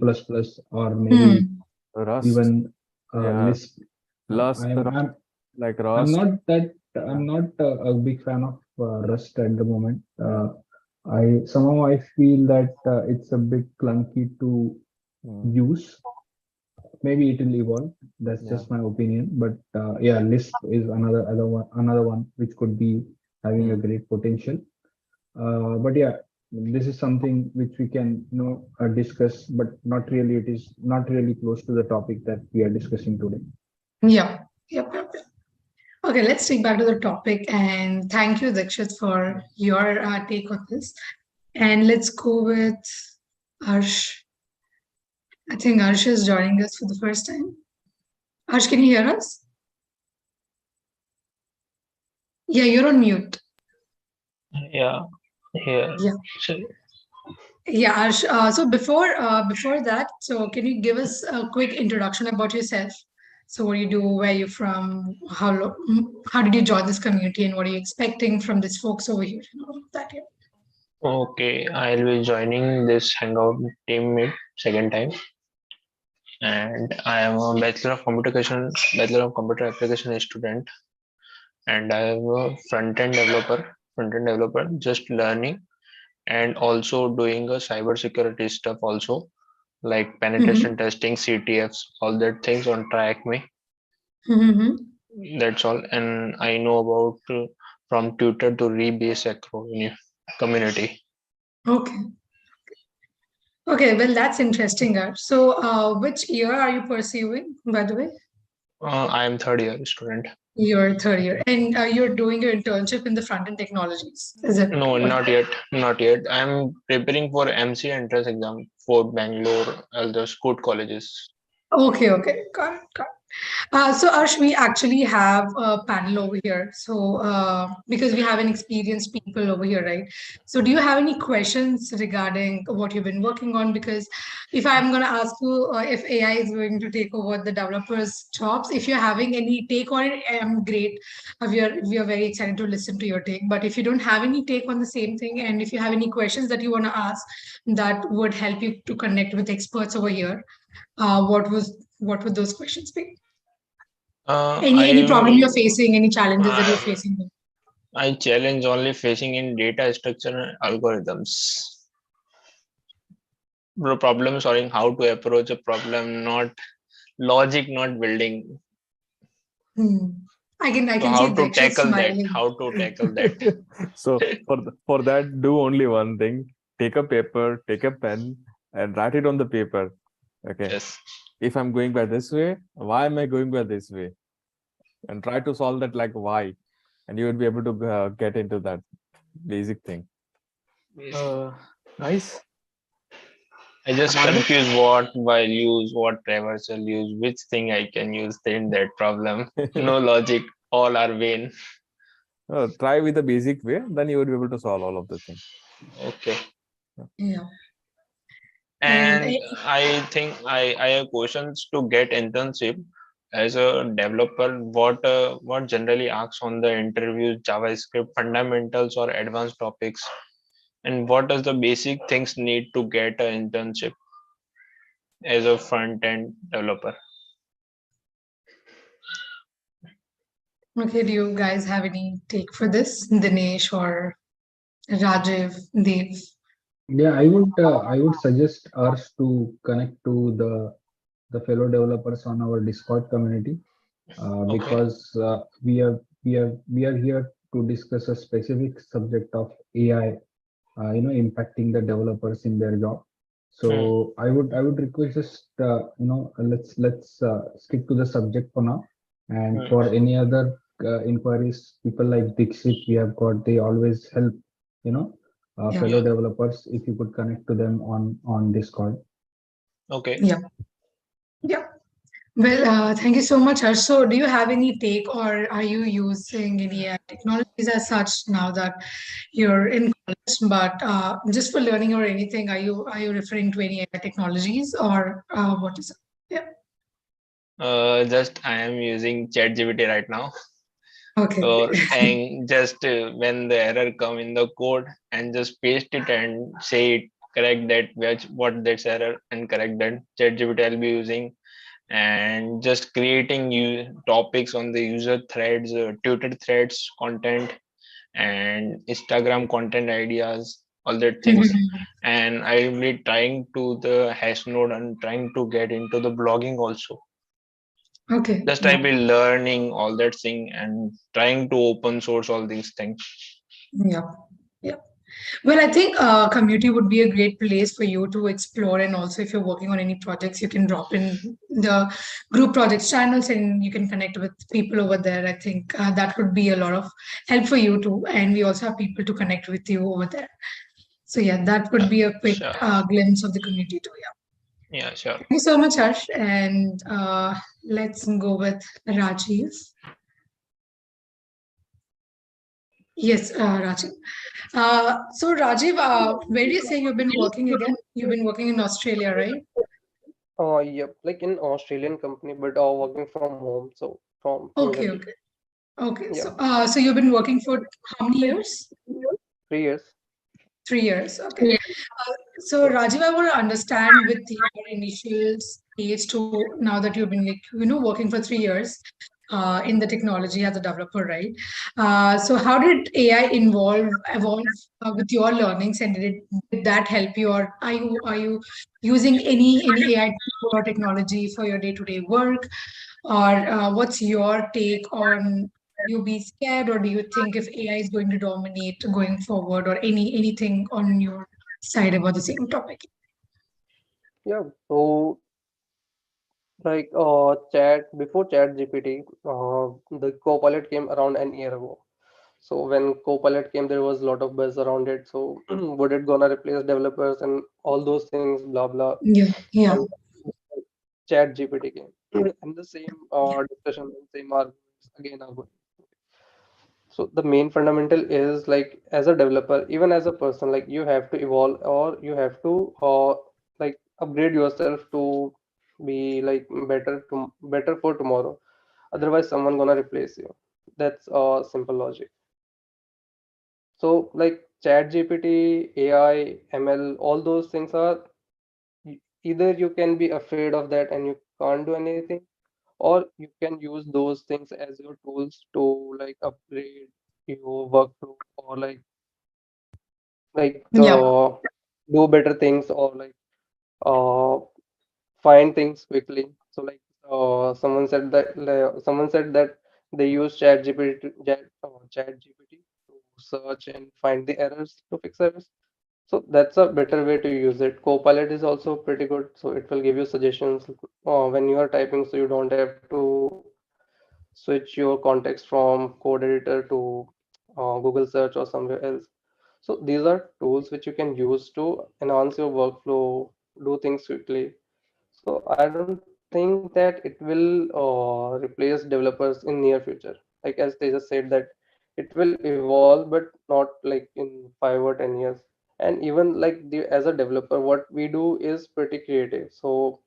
or maybe Rust. even Yeah. Lisp. Rust, like I'm Rust. not that I'm not a big fan of Rust at the moment. I somehow I feel that it's a bit clunky to use. Maybe it will evolve. That's just my opinion. But yeah, Lisp is another one which could be having a great potential. But yeah, this is something which we can discuss, but not really. It is not really close to the topic that we are discussing today. Yeah. Yep. Okay, let's take back to the topic, and thank you, Dikshit, for your take on this. And let's go with Arsh. I think Arsh is joining us for the first time. Arsh, can you hear us? Yeah, you're on mute. Yeah. Yeah. Sure. Yeah, Arsh. So before that, so can you give us a quick introduction about yourself? So what do you do, where you're from, how did you join this community, and what are you expecting from these folks over here? And all of that, yeah. Okay, I'll be joining this Hangout teammate second time, and I am a Bachelor of Computer Application student, and I am a front-end developer, just learning, and also doing a cybersecurity stuff also, like penetration testing, CTFs, all that things on TrackMe. That's all, and I know about from Twitter to Rebase Acro community. Okay. Okay, well, that's interesting, Arsh. So which year are you pursuing, by the way? I am third year student. You're third year, and you're doing your internship in the front-end technologies, is it? No, not yet. I'm preparing for MC entrance exam for Bangalore, the Scoot colleges. Okay, got it. So Arsh, we actually have a panel over here. So because we have an experienced people over here, right? So do you have any questions regarding what you've been working on? Because if I'm going to ask you if AI is going to take over the developers' jobs, if you're having any take on it, great. We are very excited to listen to your take. But if you don't have any take on the same thing, and if you have any questions that you want to ask that would help you to connect with experts over here, what would those questions be? Any problem you're facing, any challenges that you're facing? I challenge only facing in data structure and algorithms. Problem solving, how to approach a problem, not logic, not building. I can how see to tackle smiling. that. How to tackle that. So for that, do only one thing: take a paper, take a pen, and write it on the paper. Okay. Yes. If I'm going by this way, why am I going by this way? And try to solve that like why, and you would be able to get into that basic thing. Nice. I just I'm audible? confuse what while use, what traversal use, which thing I can use in that problem. No logic, all are vain. Try with the basic way, then you will be able to solve all of the things. Okay. Yeah. And And I think I have questions to get internship as a developer. What generally asks on the interviews, JavaScript fundamentals or advanced topics, and what does the basic things need to get an internship as a front end developer? okay, do you guys have any take for this, Dinesh or Rajiv, Dev? Yeah, I would suggest us to connect to the fellow developers on our Discord community, Okay. because we are here to discuss a specific subject of AI, impacting the developers in their job. Hmm. So I would request just let's stick to the subject for now, and Hmm. for any other inquiries, people like Dixit we have got, they always help, you know, Yeah. fellow developers. If you could connect to them on Discord. Okay. Yeah. Yeah. Well, thank you so much, Harsh. So, do you have any take, or are you using any technologies as such now that you're in college? But just for learning or anything, are you referring to any AI technologies, or what is it? Yeah. Just I am using ChatGPT right now. Okay. So and just when the error come in the code and just paste it and say it, correct that what that's error and correct that. ChatGPT I'll be using, and just creating topics on the user threads, Twitter threads content, and Instagram content ideas, all that things. And I will be trying to the hash node and trying to get into the blogging also. Okay. Just I Yeah. will learning all that thing and trying to open source all these things. Yeah. Yeah. Well, I think community would be a great place for you to explore. And also, if you're working on any projects, you can drop in the group projects channels and you can connect with people over there. I think that could be a lot of help for you too. And we also have people to connect with you over there. So, yeah, that would be a quick Sure. glimpse of the community too. Yeah. Yeah, sure. Thank you so much, Harsh. And let's go with Rajiv. Yes, Rajiv. So Rajiv, where do you say you've been working again? You've been working in Australia, right? Yep, like in Australian company, but working from home, so from New Okay, Delhi. okay, okay. Yeah, So you've been working for how many years? 3 years. 3 years. Okay. So Rajiv, I want to understand with your initial stage to now that you've been like working for 3 years in the technology as a developer, right? So how did AI evolve with your learnings, and did that help you, or are you using any AI tool or technology for your day-to-day work, or what's your take on? You be scared, or do you think if AI is going to dominate going forward, or anything on your side about the same topic? Yeah, so like chat before Chat GPT, the Copilot came around an year ago. So when Copilot came, there was a lot of buzz around it. So would it gonna replace developers and all those things, blah blah. Yeah, yeah, And Chat GPT came, and the same discussion, same arguments again are going. So the main fundamental is like as a developer, even as a person, like you have to evolve or you have to like upgrade yourself to be like better for tomorrow. Otherwise, someone gonna replace you. That's simple logic. So like Chat GPT, AI, ML, all those things are either you can be afraid of that and you can't do anything, or you can use those things as your tools to like upgrade your workflow or like yeah, do better things or like uh, find things quickly. So like someone said that they use chat gpt to search and find the errors to fix errors. So that's a better way to use it. Copilot is also pretty good, so it will give you suggestions when you are typing, so you don't have to switch your context from code editor to Google search or somewhere else. So these are tools which you can use to enhance your workflow do things quickly. So I don't think that it will replace developers in near future. Like as they just said that it will evolve, but not like in 5 or 10 years. And even like as a developer, what we do is pretty creative. So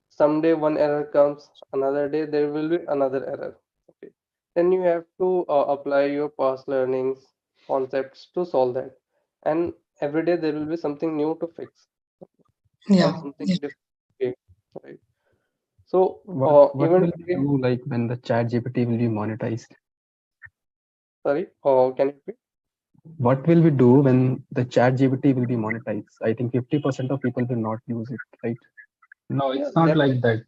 someday one error comes, another day there will be another error. Okay. Then you have to apply your past learnings, concepts to solve that. And every day there will be something new to fix or Yeah. something Yeah. different. Right. So What even will we today, do like when the chat GPT will be monetized? sorry, can you repeat? What will we do when the chat GPT will be monetized? I think 50% of people will not use it, right? No, Yeah, it's not that like that.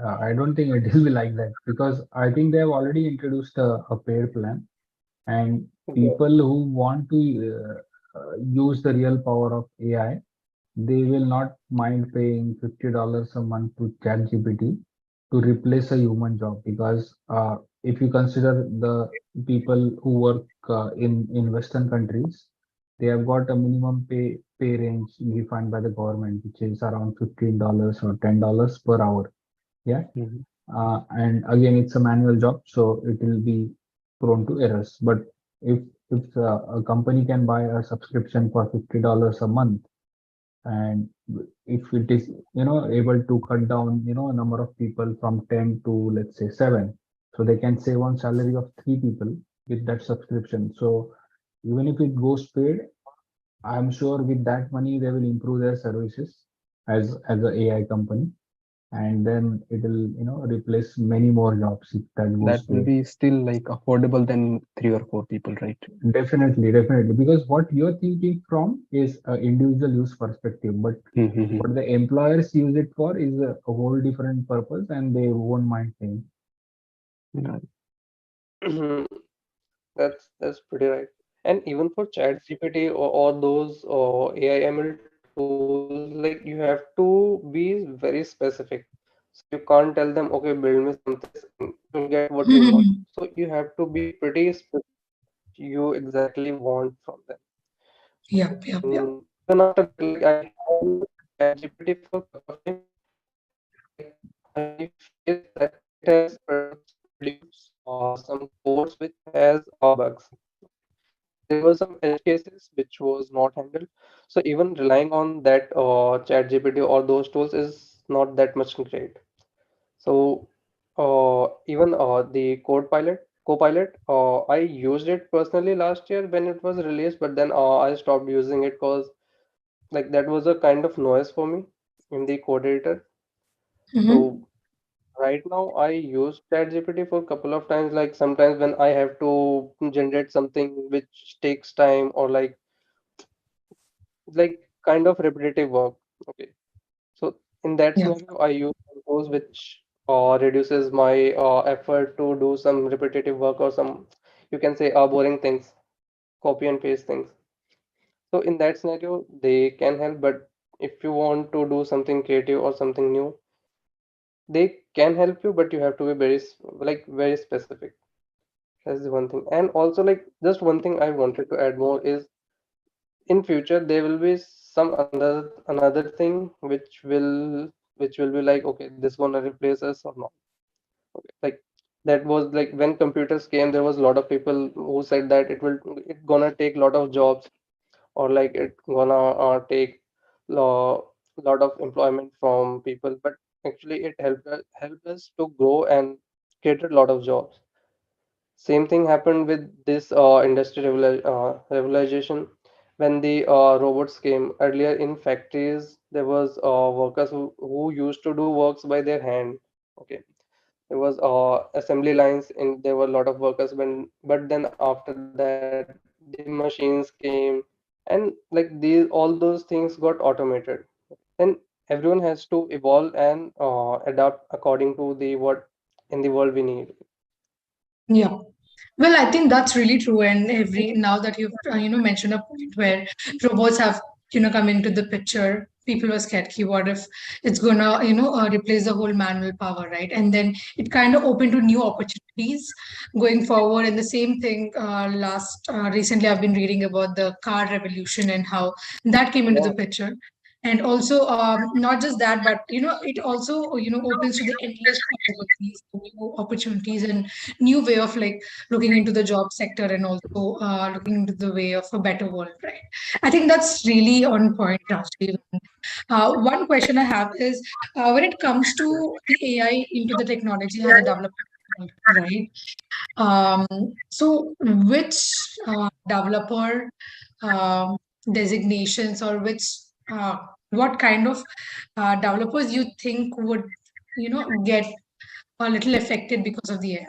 I don't think it will be like that because I think they have already introduced a paid plan, and yeah. people who want to use the real power of AI, they will not mind paying $50 a month to ChatGPT to replace a human job because if you consider the people who work in Western countries, they have got a minimum pay range defined by the government, which is around $15 or $10 per hour. Yeah. Mhm. And again, it's a manual job, so it will be prone to errors. But if a company can buy a subscription for $50 a month, and if it is able to cut down a number of people from 10 to let's say 7, so they can save on salary of 3 people with that subscription. So even if it goes paid, I'm sure with that money they will improve their services as a AI company, and then it will replace many more jobs if that goes That will paid. be still like affordable than 3 or 4 people, right? Definitely, because what you're thinking from is a individual use perspective, but Mhm. what the employers use it for is a whole different purpose, and they won't mind paying. Yeah. That's pretty right. And even for Chat GPT or those AI ML tools, like you have to be very specific. So you can't tell them, okay, build me something like this, and you'll get what you want. Mhm. So you have to be pretty specific you exactly want from them. Yep. Yep. Yep. And even after that, like I have used ChatGPT for a couple of time, like I faced that it has produced some codes which has bugs. There were some edge cases which was not handled. So even relying on that ChatGPT or those tools is not that much great. So even the Copilot, I used it personally last year when it was released, but then I stopped using it because like that was a kind of noise for me in the code editor. Mhm. So right now I use ChatGPT for a couple of times, like sometimes when I have to generate something which takes time or like kind of repetitive work. Okay. So in that Yep. scenario, I use tools which reduces my effort to do some repetitive work or some, you can say, boring things, copy and paste things. So in that scenario, they can help, but if you want to do something creative or something new, they can help you, but you have to be very specific. That's the one thing. And also like just one thing I wanted to add more is in future there will be some another thing which will be like, okay, this gonna replace us or not. Okay. Like that was like when computers came, there was a lot of people who said that it gonna take a lot of jobs or like it gonna take lot of employment from people, but actually it helped us to grow and created a lot of jobs. Same thing happened with this revolution when the robots came. Earlier in factories, there was workers who used to do works by their hand. Okay, there was assembly lines, and there were a lot of workers. But then after that, the machines came, and like all those things got automated. Then everyone has to evolve and adapt according to the what in the world we need. Yeah. Well, I think that's really true. And every now that you've mentioned a point where robots have come into the picture, people were scared. What if it's gonna replace the whole manual power, right? And then it kind of opened to new opportunities going forward. And the same thing recently I've been reading about the car revolution and how that came into the Yeah. picture. And also, not just that, but it also opens to the endless possibilities, new opportunities, and new way of like looking into the job sector, and also looking into the way of a better world, right? I think that's really on point, Rajiv. One question I have is, when it comes to the AI into the technology as a development, right? So which developer designations, or which what kind of developers you think would get a little affected because of the AI?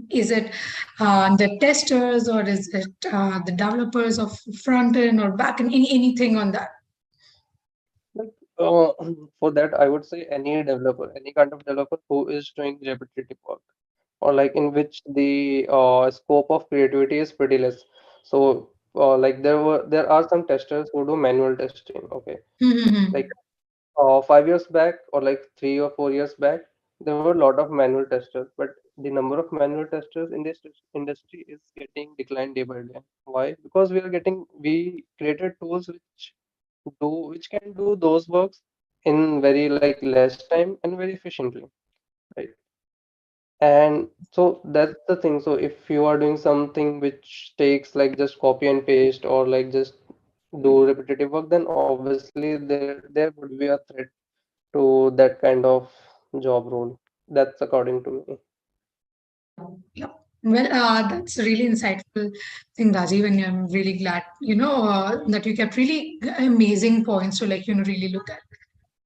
Is it the testers, or is it the developers of front end or back end? Anything on that? Like, for that, I would say any developer, any kind of developer who is doing repetitive work, or like in which the scope of creativity is pretty less. So, like there are some testers who do manual testing. Okay, like 5 years back, or like 3 or 4 years back, there were a lot of manual testers, but the number of manual testers in this industry is getting declined day by day. Why? Because we created tools which can do those works in very like less time and very efficiently, right? And so that's the thing. So if you are doing something which takes like just copy and paste, or like just do repetitive work, then obviously there would be a threat to that kind of job role. That's according to me. Yeah. Well, that's a really insightful thing, Rajiv, and I'm really glad, that you kept really amazing points to like, really look at.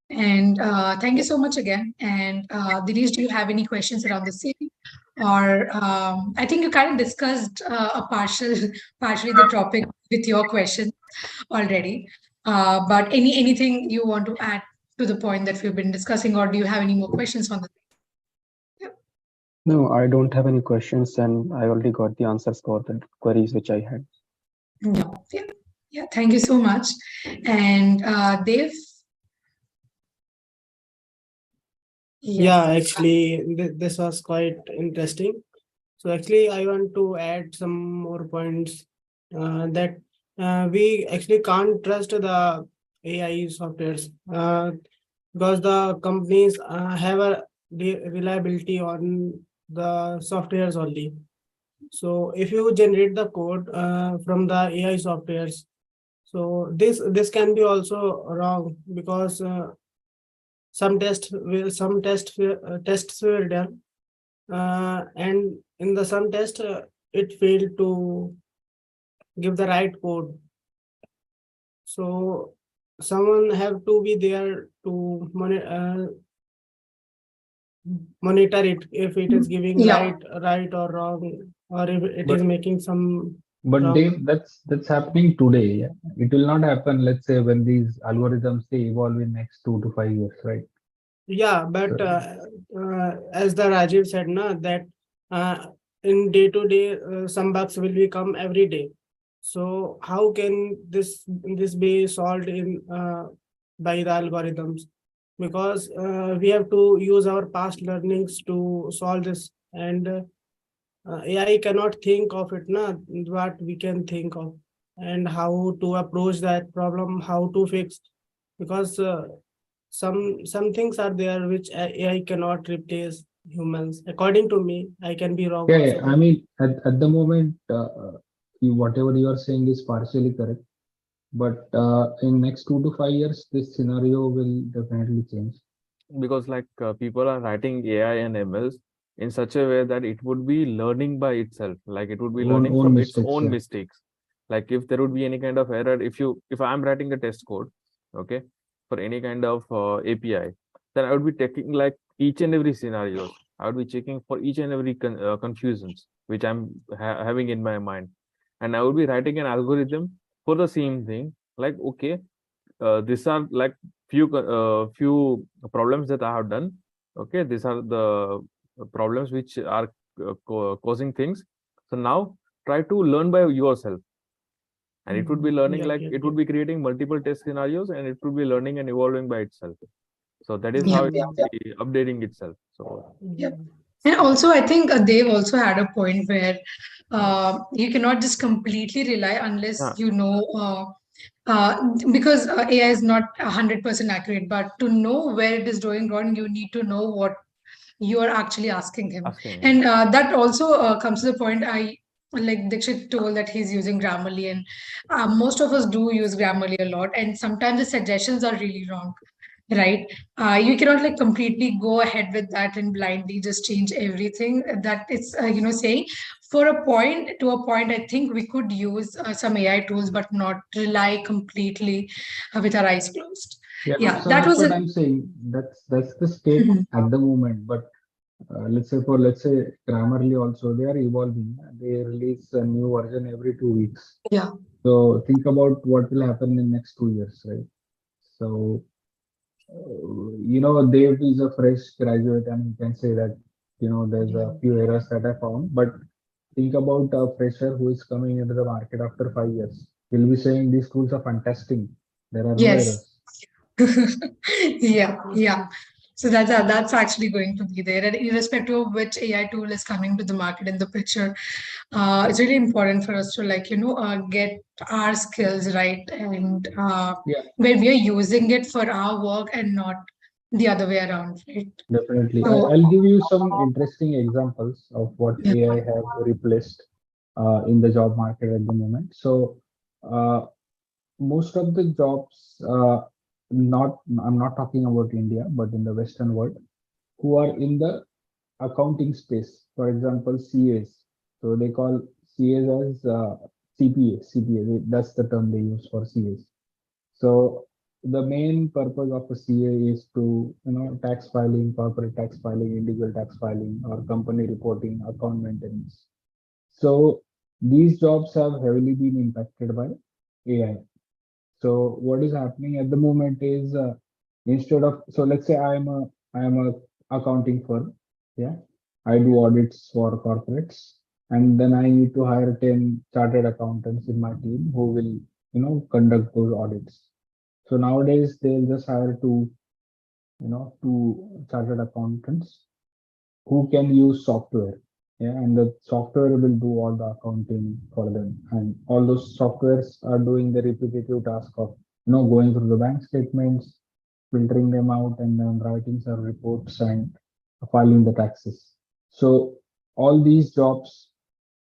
And thank you so much again. And Dinesh, do you have any questions around the same? Or I think you kind of discussed partially the topic with your question already. But anything you want to add to the point that we've been discussing, or do you have any more questions on the? No, I don't have any questions, and I already got the answers for the queries which I had. Yeah. Thank you so much. And Dev. Yeah, actually, this was quite interesting. So actually, I want to add some more points that we actually can't trust the AI softwares because the companies have a reliability on the softwares only. So if you generate the code from the AI softwares, so this can be also wrong, because some tests were done, and in the some test it failed to give the right code. So someone have to be there to monitor it, if it is giving right or wrong, or if it is making some. But Dave, that's happening today. Yeah? It will not happen, let's say, when these algorithms they evolve in next 2 to 5 years, right? Yeah, but as the Rajiv said, that in day to day, some bugs will become every day. So how can this be solved in by the algorithms? Because we have to use our past learnings to solve this, and AI cannot think of it, what we can think of, and how to approach that problem, how to fix, because some things are there which AI cannot replace humans. According to me, I can be wrong. Yeah, I mean, at the moment, whatever you are saying is partially correct, but in next 2 to 5 years, this scenario will definitely change. Because like people are writing AI and MLs in such a way that it would be learning by itself, like it would be learning from its own mistakes. Like if there would be any kind of error, if I'm writing a test code, okay, for any kind of API, then I would be taking like each and every scenarios. I would be checking for each and every confusions which I'm having in my mind, and I would be writing an algorithm for the same thing. Like, okay, these are like few problems that I have done. Okay, these are the problems which are causing things. So now try to learn by yourself, and it would be learning it would be creating multiple test scenarios, and it would be learning and evolving by itself. So that is how it would be updating itself. So and also I think they've also had a point where you cannot just completely rely unless because AI is not 100% accurate, but to know where it is going wrong, you need to know what you are actually asking him. Asking, And that also comes to the point like Dikshit told that he's using Grammarly, and most of us do use Grammarly a lot, and sometimes the suggestions are really wrong, right? You cannot like completely go ahead with that and blindly just change everything that it's saying. For a point to a point, I think we could use some AI tools, but not rely completely with our eyes closed. Yeah, So that that's was what a I'm saying. That's the state Mhm. at the moment. But let's say Grammarly also, they are evolving. They release a new version every 2 weeks. Yeah. So think about what will happen in next 2 years, right? So Dave is a fresh graduate, and he can say that there's a few errors that I found. But think about a fresher who is coming into the market after 5 years. He'll be saying these tools are fantastic. There are no Yes. errors. Yeah. So that's actually going to be there, and irrespective of which AI tool is coming to the market in the picture, it's really important for us to get our skills right, and Yeah, where we are using it for our work and not the other way around, right? definitely. So I'll give you some interesting examples of what yeah. AI have replaced in the job market at the moment. So uh, most of the jobs, not I'm not talking about India, but in the Western world, who are in the accounting space. For example, CAs. So they call CAs as CPA. CPA. That's the term they use for CAs. So the main purpose of a CA is to, tax filing, corporate tax filing, individual tax filing, or company reporting, account maintenance. So these jobs have heavily been impacted by AI. So what is happening at the moment is instead of, so let's say I am a accounting firm. Yeah, I do audits for corporates, and then I need to hire 10 chartered accountants in my team who will conduct those audits. So nowadays they'll just hire two chartered accountants who can use software. Yeah, and the software will do all the accounting for them. And all those softwares are doing the repetitive task of going through the bank statements, filtering them out, and then writing some reports and filing the taxes. So all these jobs,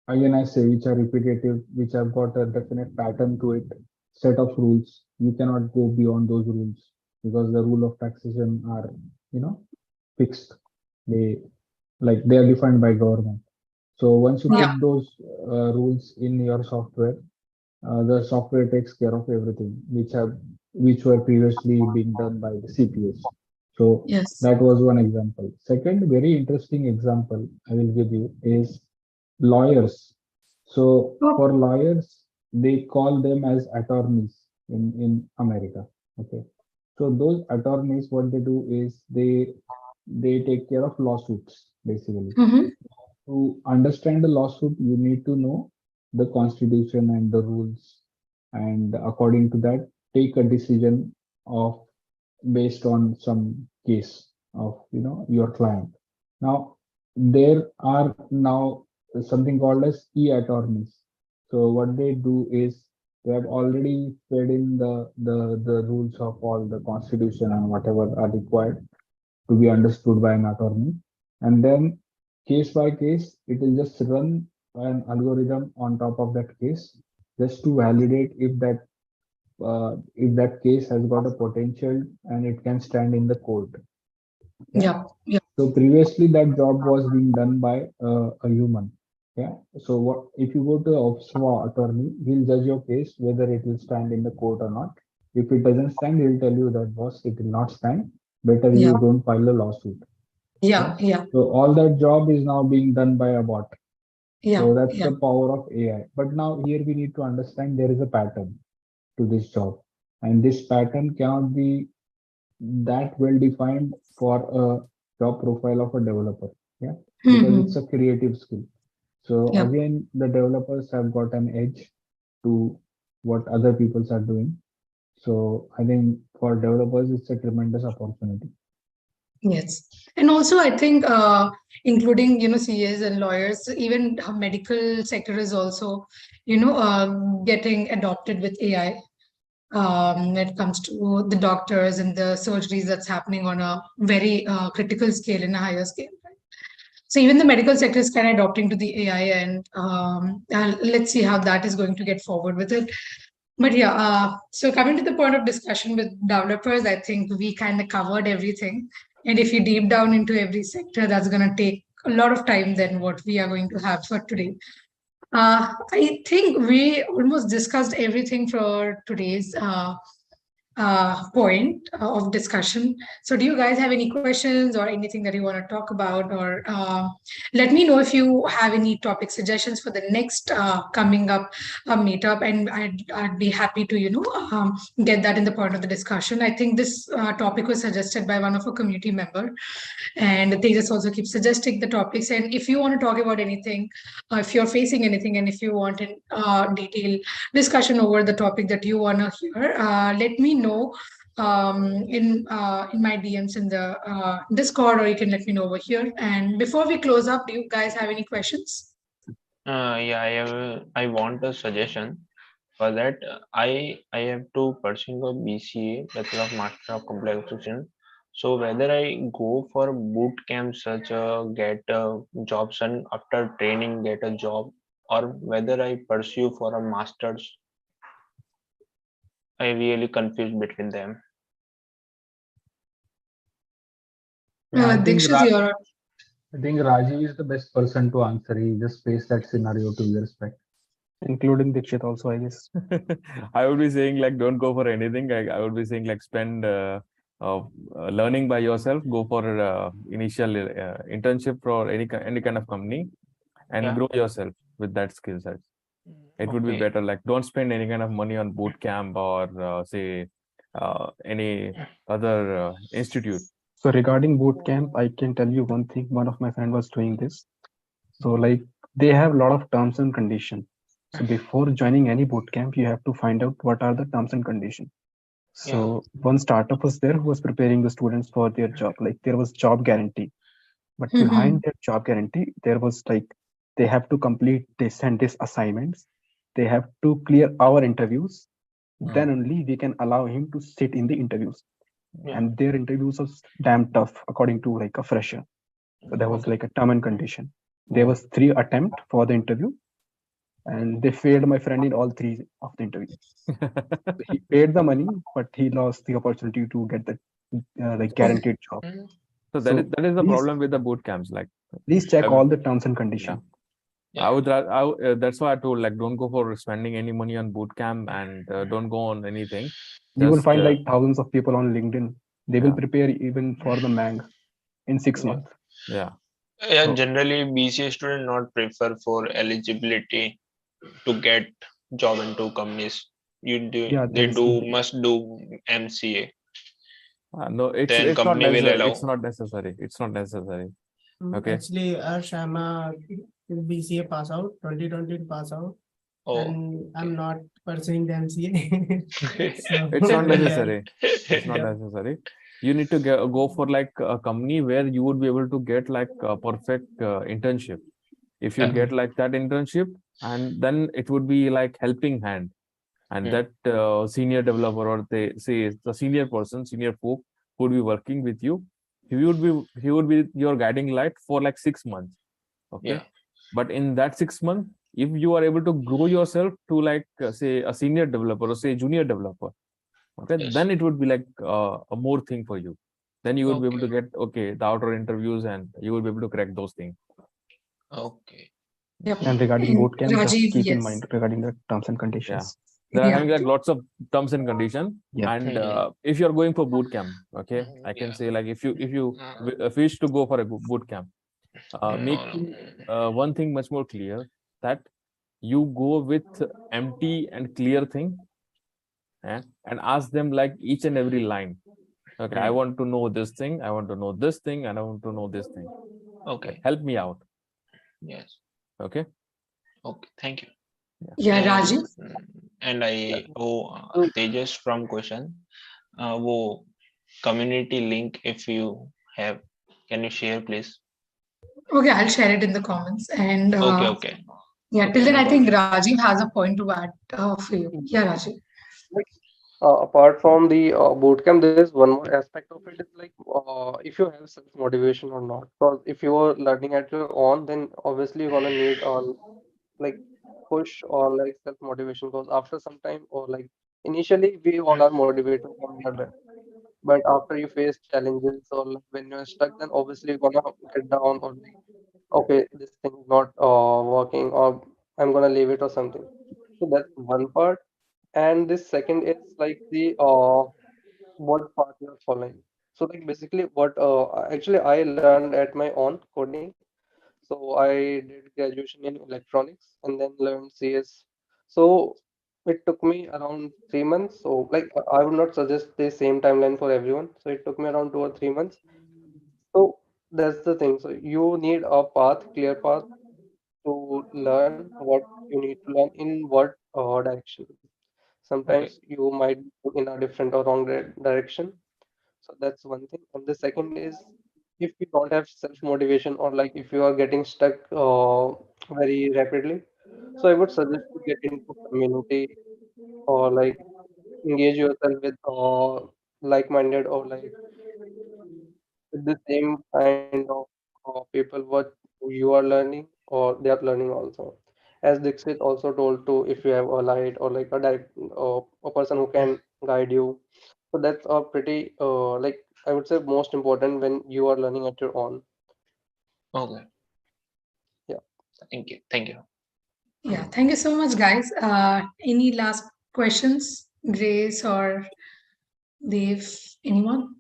again I say, which are repetitive, which have got a definite pattern to it, set of rules. You cannot go beyond those rules because the rule of taxation are, fixed. They they are defined by government. So once you Yeah. put those rules in your software, the software takes care of everything, which were previously being done by the CPS. So Yes. that was one example. Second, very interesting example I will give you is lawyers. So for lawyers, they call them as attorneys in America. Okay. So those attorneys, what they do is they take care of lawsuits basically. Mm-hmm. To understand the lawsuit, you need to know the constitution and the rules, and according to that, take a decision of based on some case of your client. Now there are now something called as e-attorneys. So what they do is they have already fed in the rules of all the constitution and whatever are required to be understood by an attorney, and then case by case it will just run an algorithm on top of that case just to validate if that case has got a potential and it can stand in the court. Yeah. Yeah. So previously that job was being done by a human. Yeah. So what if you go to the office of an attorney, he'll judge your case whether it will stand in the court or not. If it doesn't stand, he'll tell you that boss, it will not stand. Better Yeah. you don't file a lawsuit. Yeah. Yeah. So all that job is now being done by a bot. Yeah. So that's Yeah. the power of AI. But now here we need to understand there is a pattern to this job, and this pattern cannot be that well defined for a job profile of a developer. Yeah, because Mhm. it's a creative skill. So Yeah. again, the developers have got an edge to what other peoples are doing. So I think for developers, it's a tremendous opportunity. Yes. And also, I think, including, CAs and lawyers, even medical sector is also, getting adopted with AI. when it comes to the doctors and the surgeries that's happening on a very critical scale and a higher scale. Right? So even the medical sector is kind of adopting to the AI, and let's see how that is going to get forward with it. But yeah, so coming to the point of discussion with developers, I think we kind of covered everything. And if you deep down into every sector, that's going to take a lot of time than what we are going to have for today. I think we almost discussed everything for today's point of discussion. So do you guys have any questions or anything that you want to talk about, or let me know if you have any topic suggestions for the next coming up meetup, and I'd be happy to get that in the point of the discussion. I think this topic was suggested by one of our community member, and they just also keep suggesting the topics. And if you want to talk about anything, if you're facing anything, and if you want a detailed discussion over the topic that you want to hear, let me know in my DMs in the Discord, or you can let me know over here. And before we close up, do you guys have any questions? Yeah, I want a suggestion. For that, I have to pursue a BCA, Bachelor of Master of Computer Application. So whether I go for boot camp, such get a job, and after training get a job, or whether I pursue for a master's, I really confused between them. I think Dikshit, you're I think Rajiv is the best person to answer. He just faced that scenario 2 years back. Including Dikshit also, I guess. I would be saying like don't go for anything. I would be saying like spend learning by yourself. Go for initial internship for any kind of company, and Yeah. grow yourself with that skill set. It would be Okay. better. Like don't spend any kind of money on boot camp or say any other institute. So regarding boot camp, I can tell you one thing. One of my friend was doing this. So like they have a lot of terms and conditions. So before joining any boot camp, you have to find out what are the terms and conditions. So one startup was there who was preparing the students for their job. Like there was job guarantee, but behind that job guarantee, there was like they have to complete this and this assignments. They have to clear our interviews. Then only we can allow him to sit in the interviews. Yeah. And their interviews was damn tough according to like a fresher. So there was like a term and condition. There was 3 attempts for the interview, and they failed my friend in all 3 of the interview. He paid the money, but he lost the opportunity to get the like guaranteed job. So that is the please- problem with the boot camps. Like Please check I all the terms and conditions. Yeah. that's why I told like don't go for spending any money on boot camp, and don't go on anything. You will Just, find like thousands of people on LinkedIn. They will Yeah. prepare even for the MANG in 6 Yeah. months. Yeah. Yeah, So- generally BCA student not prefer for eligibility to get job into companies. Yeah, They there's- must do MCA. No, it's Then not company will necessary. allow. It's not necessary. It's not necessary. Okay. Actually, I'm a BCA pass out, 2020 pass out, Oh, and I'm not pursuing the MCA. So- It's not Yeah. necessary. It's not necessary. You need to go for like a company where you would be able to get like a perfect internship. If you Yeah. get like that internship, and then it would be like helping hand, and Yeah. that senior developer, or they say the senior person, senior folk who would be working with you, he would be your guiding light for like 6 months. Okay. Yeah. But in that 6 months, if you are able to grow yourself to like say a senior developer or say junior developer, okay, Yes. then it would be like a more thing for you. Then you would be able to Okay. get the outer interviews, and you will be able to crack those things. Okay. Yep. And regarding boot camp, just Rajiv, keep in yes. mind regarding the terms and conditions. There are Yeah. having like lots of terms and conditions. Yeah. And Mhm. if you're going for boot camp, okay, I can Yeah. say like if you wish to go for a boot camp, make one thing much more clear, that you go with empty and clear thing, and ask them like each and every line. Okay, I want to know this thing, I want to know this thing, and I want to know this thing. Okay. Help me out. Yes. Okay. Okay. Thank you. Yeah, And- Rajiv. And Tejas from question. वो community link if you have, can you share please? Okay, I'll share it in the comments. And Okay. yeah, Okay, till then, no I think Rajiv has a point to add for you. Yeah, Rajiv. apart from the bootcamp, there is one more aspect of it is like if you have self motivation or not. Because if you are learning at your own, then obviously you're gonna need like push or like self motivation. Because after some time or like initially we all are motivated when we are there, but after you face challenges or like when you're stuck, then obviously you're gonna get down or like okay, this thing is not working or I'm gonna leave it or something. So that's one part. And this second is like the what path you're following. So like basically what actually I learned at my own coding. So I did graduation in electronics and then learned CS. So it took me around 3 months. So like I would not suggest the same timeline for everyone. So it took me around 2 or 3 months. So that's the thing. So you need a path, clear path to learn what you need to learn in what direction. Okay. Sometimes you might go in a different or wrong direction. So that's one thing. And the second is if you don't have self motivation or like if you are getting stuck very rapidly, so I would suggest to get into community or like engage yourself with like-minded or like with the same kind of people what you are learning or they are learning also. As Dixit also told to if you have a light or like a direct a person who can guide you. So that's a pretty like I would say most important when you are learning at your own. Okay. Yeah. Thank you. Thank you. Yeah, thank you so much, guys. Any last questions, Grace or Dave? Anyone?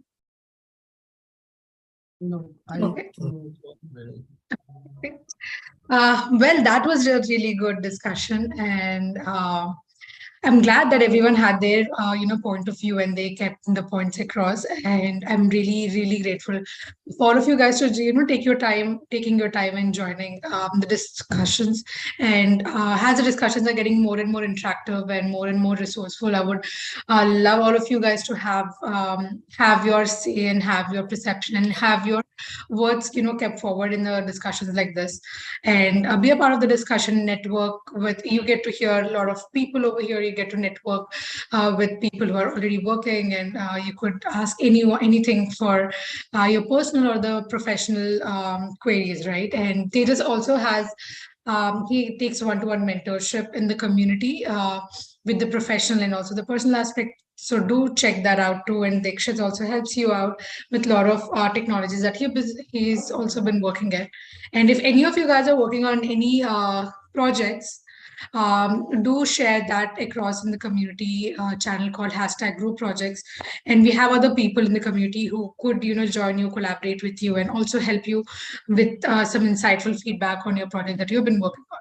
No, I Okay. Really. Well, that was a really good discussion, and I'm glad that everyone had their point of view and they kept the points across. And I'm really, really grateful for all of you guys to taking your time and joining the discussions. And as the discussions are getting more and more interactive and more resourceful, I would love all of you guys to have your say and have your perception and have your words kept forward in the discussions like this, and be a part of the discussion network. With you get to hear a lot of people over here, you get to network with people who are already working, and you could ask anything for your personal or the professional queries, right? And Tejas also has he takes one-to-one mentorship in the community with the professional and also the personal aspect. So do check that out too. And Dikshit also helps you out with a lot of technologies that he's also been working at. And if any of you guys are working on any projects, do share that across in the community channel called #group projects. And we have other people in the community who could, join you, collaborate with you, and also help you with some insightful feedback on your project that you've been working on.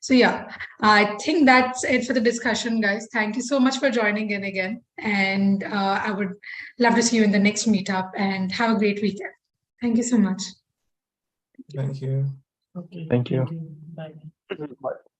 So yeah, I think that's it for the discussion, guys. Thank you so much for joining in again. And I would love to see you in the next meetup, and have a great weekend. Thank you so much. Thank you. Okay. Thank you. Bye. Bye.